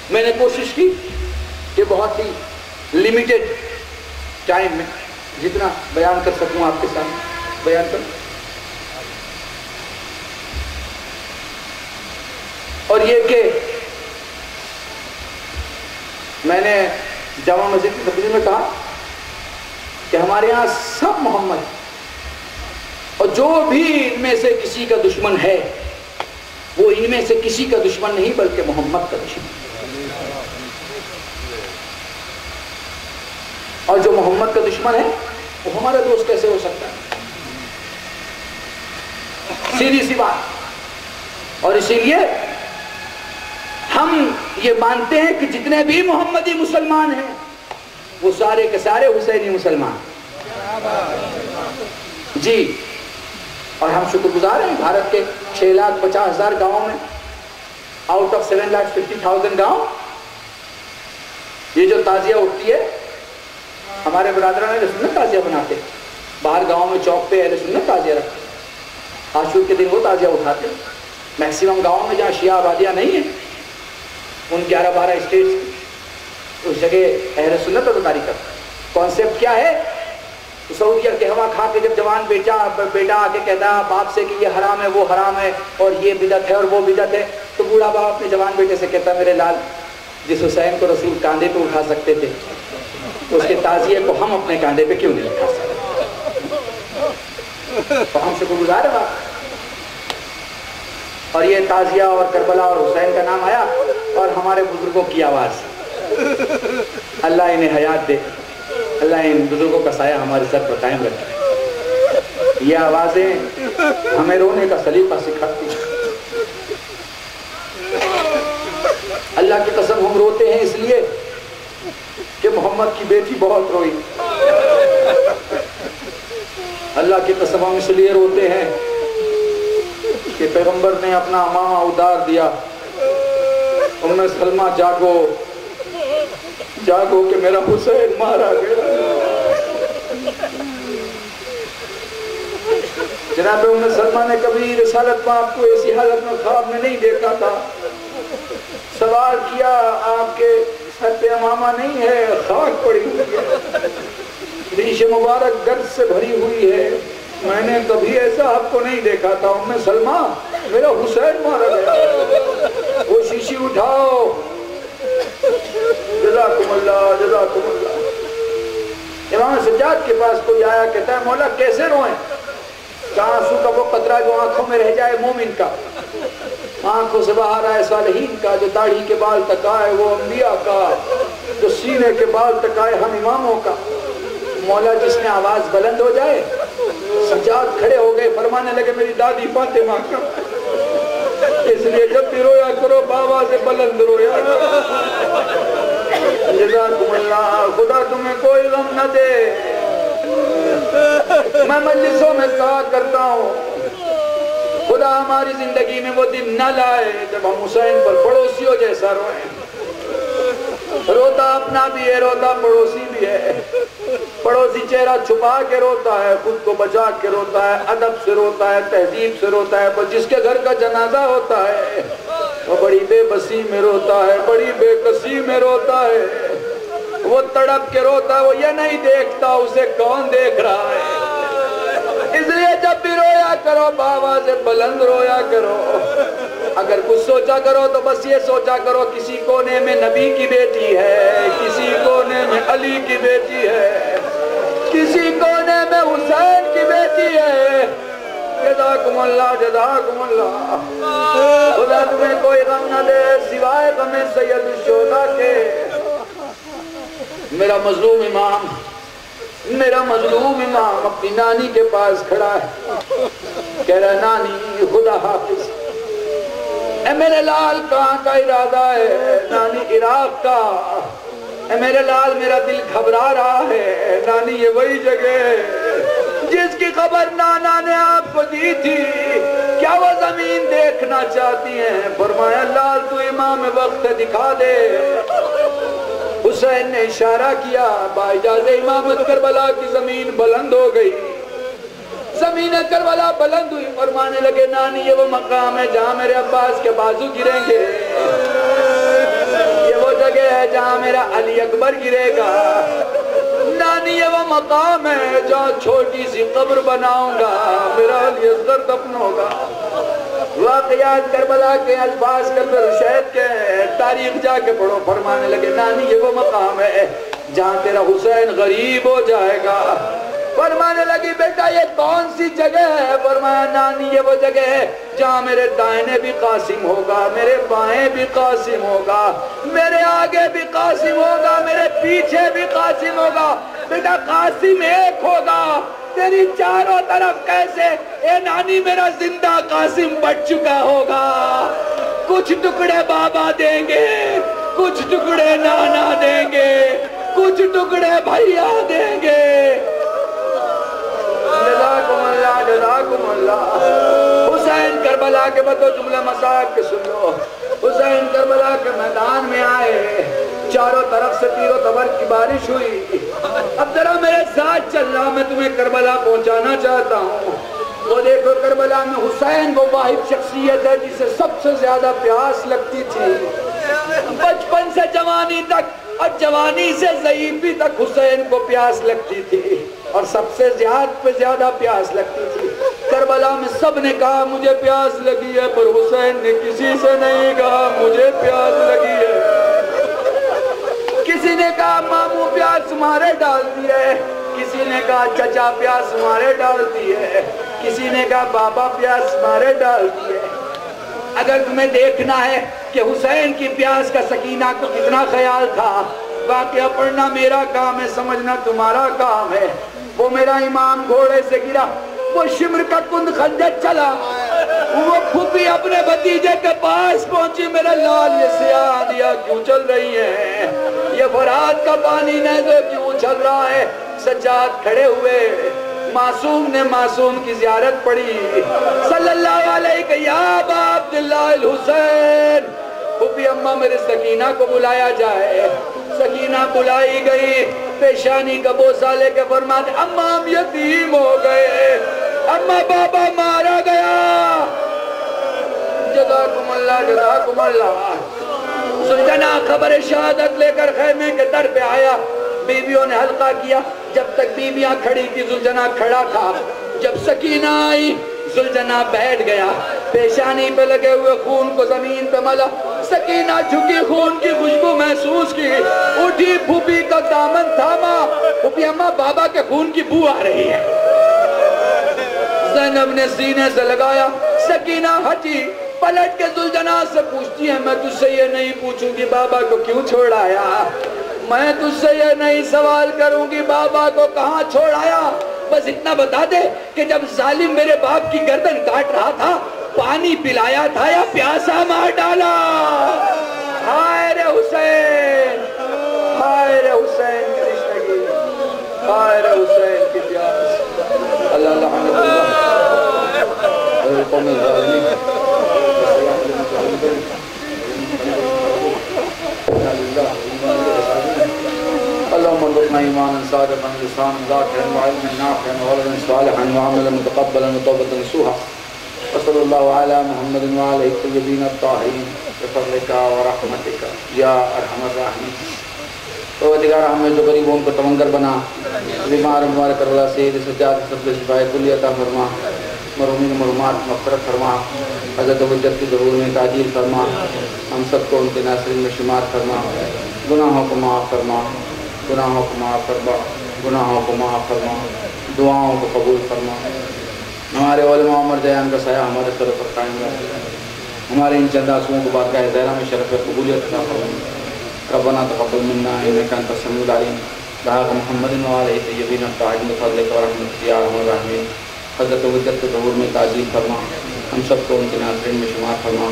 میں نے کوشش کی کہ بہت ہی لیمیٹڈ ٹائم میں جتنا بیان کر سکوں آپ کے سامنے بیان کروں، اور یہ کہ میں نے جامع مسجد کی تقریر میں کہا کہ ہمارے ہاں سب محمد، جو بھی ان میں سے کسی کا دشمن ہے وہ ان میں سے کسی کا دشمن نہیں بلکہ محمد کا دشمن ہے، اور جو محمد کا دشمن ہے وہ ہمارا دوست کیسے ہو سکتا ہے؟ سیدھی سی بات۔ اور اسی لیے ہم یہ مانتے ہیں کہ جتنے بھی محمدی مسلمان ہیں وہ سارے کے سارے حسینی مسلمان جی۔ اور ہم شکر گزار ہیں بھارت کے 6,50,000 گاؤں میں، آؤٹ آف 7,50,000 گاؤں، یہ جو تعزیہ اٹھتی ہے ہمارے برادران اہل سنت تعزیہ بناتے، باہر گاؤں میں چوک پہ اہل سنت تعزیہ رکھتے، عاشور کے دن وہ تعزیہ اٹھاتے۔ میکسیمم گاؤں میں جہاں شیعہ آبادیاں نہیں ہیں ان 11-12 اسٹیٹس اس جگہ اہل سنت اداکاری کرتا۔ کانسیپٹ کیا ہے؟ سعودیہ کے ہوا کھا کے جب جوان بیٹا آ کے کہتا ہے باپ سے کہ یہ حرام ہے وہ حرام ہے اور یہ بدعت ہے اور وہ بدعت ہے، تو بوڑھا باپ اپنے جوان بیٹے سے کہتا ہے میرے لال جس حسین کو رسول کاندھے پہ اٹھا سکتے تھے تو اس کے تعزیے کو ہم اپنے کاندھے پہ کیوں نہیں اٹھا سکتے؟ تو ہم شکر گزار ہیں۔ اور یہ تعزیہ اور کربلا اور حسین کا نام آیا اور ہمارے بزرگوں کی آواز، اللہ انہیں حیات دے، اللہ ان بزرگوں کا سایہ ہمارے سر پر قائم رکھے۔ یہ آوازیں ہمیں رونے کا سلیقہ سکھاتی ہیں۔ اللہ کی قسم ہم روتے ہیں اس لیے کہ محمد کی بیٹی بہت روئی، اللہ کی قسم ہم اس لیے روتے ہیں کہ پیغمبر نے اپنا امامہ ادار دیا، ام سلمہ جاگو جاگو کہ میرا حسین مارا گیا۔ جناب ام سلمہ نے کبھی رسالت باپ کو ایسی حالت میں خواب میں نہیں دیکھا تھا، سوال کیا آپ کے سر پہ امامہ نہیں ہے، خاک پڑی ہوئی ہے، ریش مبارک درد سے بھری ہوئی ہے، میں نے کبھی ایسا آپ کو نہیں دیکھا تھا۔ ام سلمہ میرا حسین مارا گیا، وہ شیشی اٹھاؤ، جزاکم اللہ جزاکم اللہ۔ امام سجاد کے پاس کوئی آیا کہتا ہے مولا کیسے روئیں؟ آنسو کا وہ قطرہ جو آنکھوں میں رہ جائے مومن کا، آنکھوں سے باہر آئے صالحین کا، جو داڑھی کے بال تک آئے وہ انبیاء کا، جو سینے کے بال تک آئے ہم اماموں کا۔ مولا جس میں آواز بلند ہو جائے، سجاد کھڑے ہو گئے، فرمانے لگے میری دادی فاطمہ کا، اس لیے جب بھی رویا کرو بآواز بلند رویا کرو۔ جزاکم اللہ، خدا تمہیں کوئی غم نہ دے۔ میں مجلسوں میں کہا کرتا ہوں خدا ہماری زندگی میں وہ دن نہ لائے جب ہم حسین پر پڑوسیوں جیسا روئیں۔ روتا اپنا بھی ہے، روتا پڑوسی بھی ہے۔ پڑوسی چہرہ چھپا کے روتا ہے، خود کو بچا کے روتا ہے، ادب سے روتا ہے، تہذیب سے روتا ہے، پر جس کے گھر کا جنازہ ہوتا ہے وہ بڑی بے بسی میں روتا ہے، بڑی بے کسی میں روتا ہے، وہ تڑپ کے روتا ہے، وہ یہ نہیں دیکھتا اسے کون دیکھ رہا ہے۔ اس لیے جب بھی رویا کرو بآواز بلند رویا کرو۔ اگر کچھ سوچا کرو تو بس یہ سوچا کرو کسی کونے میں نبی کی بیٹی ہے، کسی کونے میں علی کی بیٹی ہے، کسی کونے میں حسین کی بیٹی ہے۔ جزاکم اللہ جزاکم اللہ، خدا تمہیں کوئی غم نہ دے سوائے غم سید الشہداء کے۔ میرا مظلوم امام اپنی نانی کے پاس کھڑا ہے، کہہ رہا ہے نانی خدا حافظ۔ اے میرے لال کہاں کا ارادہ ہے؟ نانی عراق کا۔ اے میرے لال میرا دل گھبرا رہا ہے۔ نانی یہ وہی جگہ ہے جس کی خبر نانا نے آپ کو دی تھی، کیا وہ زمین دیکھنا چاہتی ہیں؟ فرمایا لال تو امام وقت دکھا دے۔ حسین نے اشارہ کیا، بااجازِ امامت کربلا کی زمین بلند ہو گئی۔ زمین کربلا بلند ہوئی، فرمانے لگے نانی یہ وہ مقام ہے جہاں میرے عباس کے بازو گریں گے، یہ وہ جگہ ہے جہاں میرا علی اکبر گرے گا، نانی یہ وہ مقام ہے جہاں چھوٹی سی قبر بناؤں گا، میرا علی اصغر دفن ہوگا۔ واقعات کربلا کے، الفاظ قلب رشید کے، تاریخ جا کے پڑھو۔ فرمانے لگے نانی یہ وہ مقام ہے جہاں تیرا حسین غریب ہو جائے گا، فرمانے لگی بیٹا یہ کون سی جگہ ہے؟ فرمایا نانی یہ وہ جگہ ہے جہاں میرے دائنے بھی قاسم ہوگا، میرے بائیں بھی قاسم ہوگا، میرے آگے بھی قاسم ہوگا، میرے پیچھے بھی قاسم ہوگا۔ بیٹا قاسم ایک ہوگا، تیری چاروں طرف کیسے؟ اے نانی میرا زندہ قاسم بٹ چکا ہوگا، کچھ ٹکڑے بابا دیں گے، کچھ ٹکڑے نانا دیں گے، کچھ ٹکڑے بھائیا دیں گے۔ جزاکم اللہ جزاکم اللہ۔ حسین کربلا کے بدو جملہ مصائب کے سن لو۔ حسین کربلا کے میدان میں آئے، چاروں طرف سے تیر و تبر کی بارش ہوئی۔ اب ذرا میرے ساتھ چل رہا، میں تمہیں کربلا پہنچانا چاہتا ہوں۔ وہ دیکھو کربلا میں حسین وہ واحد شخصیت ہے جسے سب سے زیادہ پیاس لگتی تھی، بچپن سے جوانی تک اور جوانی سے ضعیفی تک حسین کو پیاس لگتی تھی، اور سب سے زیادہ پیاس لگتی تھی۔ کربلا میں سب نے کہا مجھے پیاس لگی ہے، پر حسین نے کسی سے نہیں کہا مجھے پیاس لگی ہے۔ کسی نے کہا ماموں پیاس تمہارے ڈالتی ہے، کسی نے کہا چچا پیاس تمہارے ڈالتی ہے، کسی نے کہا بابا پیاس تمہارے ڈالتی ہے۔ اگر تمہیں دیکھنا ہے کہ حسین کی پیاس کا سکینہ کو کتنا خیال تھا، واقعہ پڑھنا میرا کام ہے، سمجھنا تمہارا کام ہے۔ وہ میرا امام گھوڑے سے گرا، وہ شمر کا کند خنجر چلا، وہ پھوپھی اپنے بھتیجے کے پاس پہنچی، میرا لال یہ سیاہ دیا کیوں چل رہی ہے؟ یہ فرات کا پانی نیزے کیوں چل رہا ہے؟ سجاد کھڑے ہوئے، معصوم نے معصوم کی زیارت پڑھی، صلی اللہ علیہ کہ یا ابا عبداللہ الحسین، پھوپھی اماں میرے سکینہ کو بلایا جائے۔ سکینہ بلائی گئی، پیشانی کا بوسہ لے کے فرماتے اماں ہم یتیم ہو گئے، اماں بابا مارا گیا۔ جزاکم اللہ جزاکم اللہ۔ سلطنہ خبر شہادت لے کر خیمے کے در پہ آیا، بیویوں نے حلقہ کیا، جب تک بیویاں کھڑی تھی زلجنہ کھڑا تھا، جب سکینہ آئی زلجنہ بیٹھ گیا، پیشانی پہ لگے ہوئے خون کو زمین پہ ملا، سکینہ جھکی خون کی خوشبو محسوس کی، اٹھی پھوپھی کا دامن تھاما، پھوپھی اماں بابا کے خون کی بو آ رہی ہے۔ زینب نے سینے سے لگایا، سکینہ ہٹی، پلٹ کے زلجنہ سے پوچھتی ہے میں تجھ سے یہ نہیں پوچھوں گی بابا کو کیوں چھوڑایا، میں تجھ سے یہ نہیں سوال کروں گی بابا کو کہاں چھوڑایا، بس اتنا بتا دے کہ جب ظالم میرے باپ کی گردن کاٹ رہا تھا پانی پلایا تھا یا پیاسا مار ڈالا۔ ہائے رے حسین، ہائے رے حسین کی رشتگی، ہائے رے حسین کی پیاس۔ اللہ لعنت اللہ قوم الظالمین۔ اللهم ارزقنا ایمانا صادقا لسانا ذاکرا وعلما نافعا وولدا صالحا وعملا متقبلا وتوبة نصوحا وصلی اللہ علی محمد وعلى الطیبین الطاہرین بفضلک ورحمتک یا ارحم الراحمین۔ پروردگار ہمیں جو غریبوں کو تونگر بنا، بیمار مبارک کربلا سید سجاد سب شفاء کلی عطا فرما، مرحومین مرحومات مغفرت فرما، حضرت حجت کی ظہور میں تعجیل فرما، ہم سب کو ان کے ناصرین میں شمار فرما، گناہوں کو معاف فرما، گناہوں کو معاف فرما، گناہوں کو معاف فرما، دعاؤں کو قبول فرما۔ ہمارے علماء عمر جیان کا سایہ ہمارے سر پر قائم رہے، ہمارے ان چند آنسوؤں کو بارگاہ زہرا میں شرف قبولیت عطا فرما۔ ربنا تقبل منا انک انت السمیع العلیم، بحق محمد وعلیہ الطیبین الطاہرین بفضلک ورحمتک یا ارحم الراحمین۔ حضرت حجت کے ظہور میں تعجیل فرما، ہم سب کو ان کے ناصرین میں شمار فرما۔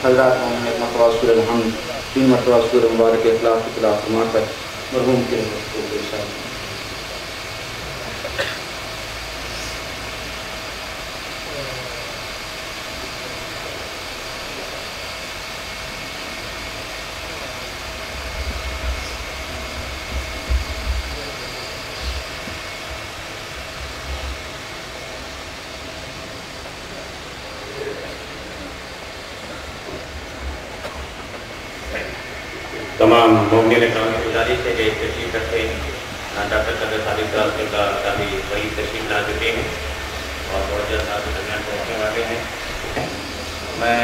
حضرات میں ایک مرتبہ سورہ الحمد، 3 مرتبہ سورہ مبارک اخلاص کی تلاوت فرما کر مرحوم کے رحمت کو پیش آئے۔ تمام مومنین کرام کی گزارش ہے کہ تشریف رکھے ڈاکٹر قدر صادق صاحب کا کافی قریب تشریف لا چکے ہیں اور بہت جلد آپ کے درمیان پہنچنے والے ہیں۔ میں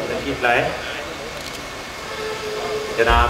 تشریف لائے جناب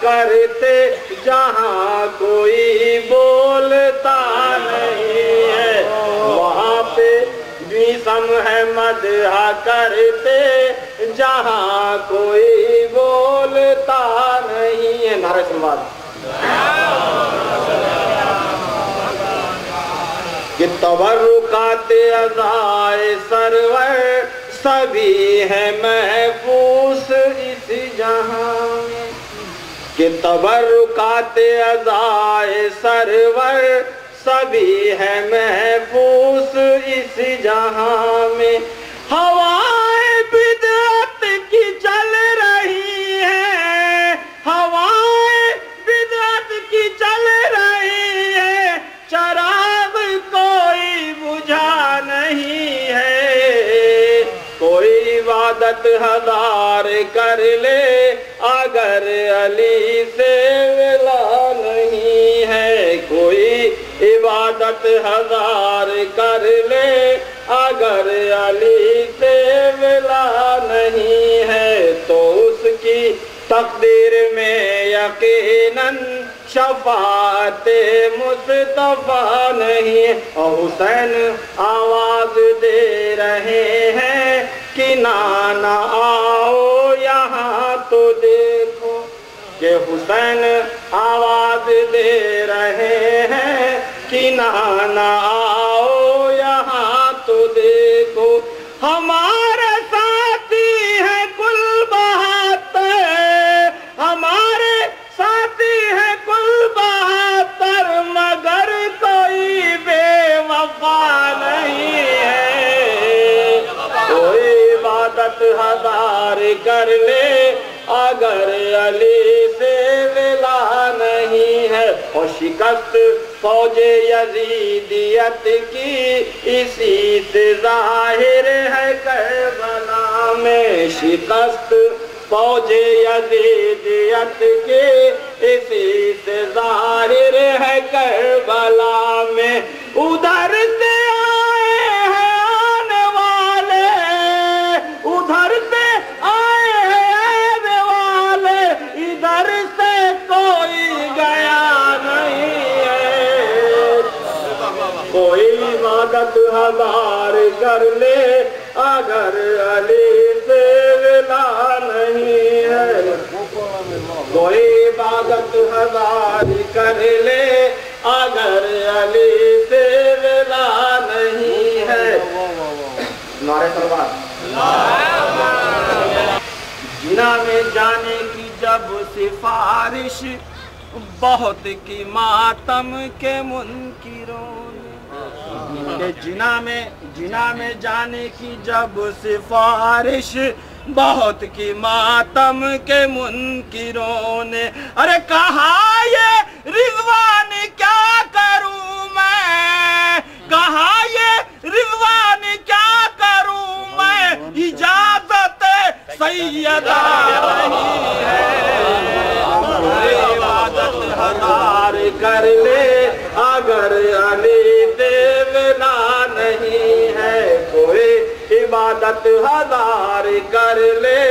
کرتے جہاں کوئی بولتا نہیں ہے، وہاں پہ بھی سم ہے مدح کرتے جہاں کوئی بولتا نہیں ہے۔ نعرہ سلوات۔ کہ تبرکات عزائے سرور سبھی ہے محفوظ اس جہاں میں، کہ تبرکات عزائے سرور سبھی ہے محفوظ اس جہاں میں۔ ہوائیں بدعت کی چل رہی ہے، ہوائیں بدعت کی چل رہی ہے، چراغ کوئی بجھا نہیں ہے۔ کوئی عبادت ہزار کر لے اگر علی سے ولا نہیں ہے، کوئی عبادت ہزار کر لے اگر علی سے ولا نہیں ہے، تو اس کی تقدیر میں یقیناً شفاعت مصطفیٰ نہیں۔ اور حسین آواز دے رہے ہیں کہ نانا آؤ یہاں تو دیکھو، کہ حسین آواز دے رہے ہیں کہ نانا آؤ یہاں تو دیکھو، ہمارے ساتھی ہیں کل 72، ہمارے ساتھی ہیں کل 72، مگر کوئی بے وفا نہیں ہے۔ کوئی عبادت ہزار کر لے اگر علی سے ولا نہیں ہے۔ اور شکست فوج یزیدیت کی اسی سے ظاہر ہے کربلا میں، شکست فوج یزیدیت کی اسی سے ظاہر ہے کربلا میں۔ ادھر سے آئے ہیں آنے والے، ادھر سے آئے ہیں آنے والے، ادھر سے کوئی گیا نہیں ہے۔ کوئی عبادت ہزار کر لے اگر علی سے ولا نہیں ہے، کوئی عبادت ہزار کر لے اگر علی سے ولا نہیں ہے۔ نعرہ سلوات۔ جنا میں جانے کی جب سفارش بہت کی ماتم کے منکروں نے، کہ جنا میں جانے کی جب سفارش بہت کی ماتم کے منکروں نے، ارے کہا یہ رضوان کیا کروں میں، کہا یہ رضوان کیا کروں میں، اجازت سیدہ نہیں ہے۔ عبادت ہزار کر لے اگر علی سے ولا نہیں ہے، کوئی عبادت ہزار کر لے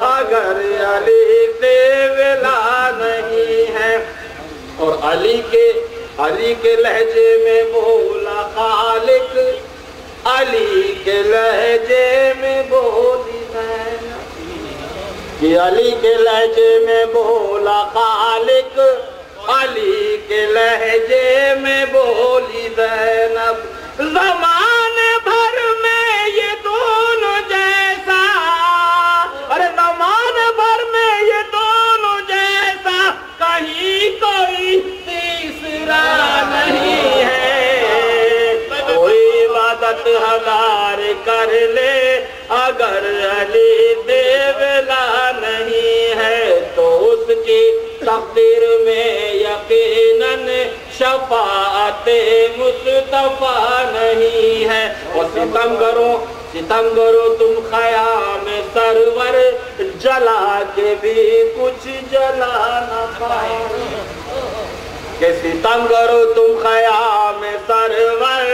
اگر علی سے ولا نہیں ہے۔ اور علی کے لہجے میں بولا خالق، علی کے لہجے میں بولی زینب، کہ علی کے لہجے میں بولا خالق، علی کے لہجے میں بولی زینب، زمانے بھر میں یہ دونوں جیسا، ارے زمانے بھر میں یہ دونوں جیسا کہیں کوئی تیسرا نہیں ہے۔ کوئی عبادت ہزار کر لے اگر علی سے ولا نہیں ہے، تو اس کی تقدیر میں یقیناً شفاعت مصطفیٰ نہیں ہے۔ اور ستم کرو تم خیام سرور، جلا کے بھی کچھ جلا نہ پائے، کہ ستم کرو تم خیام سرور،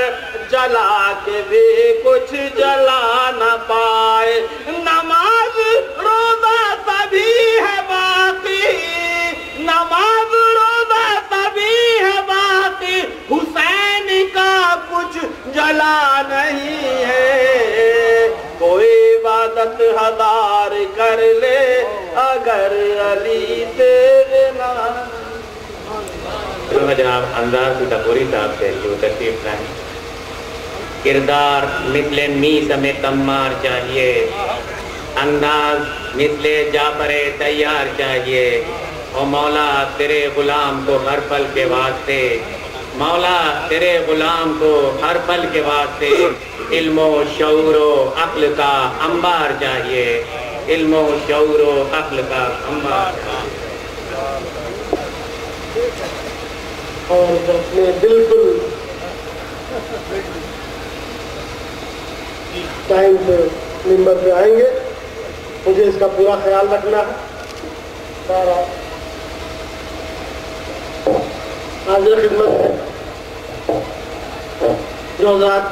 جلا کے بھی کچھ جلا نہ پائے۔ نماز روزہ سبھی ہے باقی، میں جناب انداز ٹپوری صاحب سے جو تشریف لائیں. کردار مثل میثم تمار چاہیے، انداز مثل جعفر تیار چاہیے. او مولا تیرے غلام کو ہر پل کے واسطے، مولا تیرے غلام کو ہر پل کے واسطے علم و شعور و عقل کا انبار چاہیے، علم و شعور و عقل کا انبار چاہیے. اور اپنے بالکل ٹائم پہ ممبر پہ آئیں گے، مجھے اس کا پورا خیال رکھنا ہے. سارا حاضر خدمت ہے جو حضرات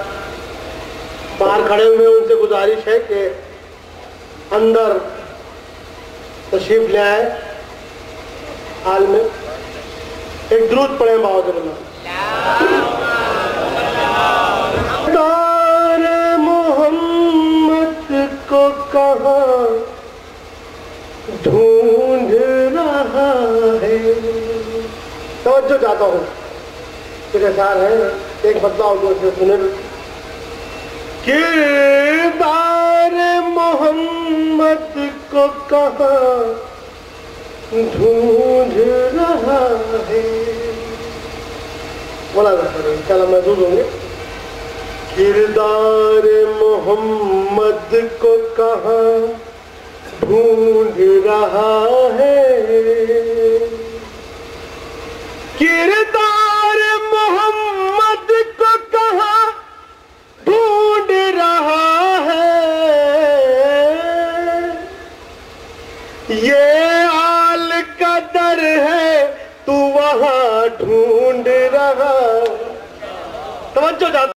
باہر کھڑے ہوئے ان سے گزارش ہے کہ اندر تشریف لے آئے حال میں. ایک درود پڑھیں بہت دار محمد کو کہاں ڈھونڈ رہا ہے. توجہ چاہتا ہوں پھر اثار ہے ایک بدلاؤ جو سے سنے. کردار محمد کو کہاں ڈھونڈ رہا ہے. بولا انشاءاللہ محسوس ہوں گے. کردار محمد کو کہاں ڈھونڈ رہا ہے. کردار محمد کو کہاں ڈھونڈ رہا ہے. یہ آل کا در ہے تو وہاں ڈھونڈ رہا. توجہ چاہتا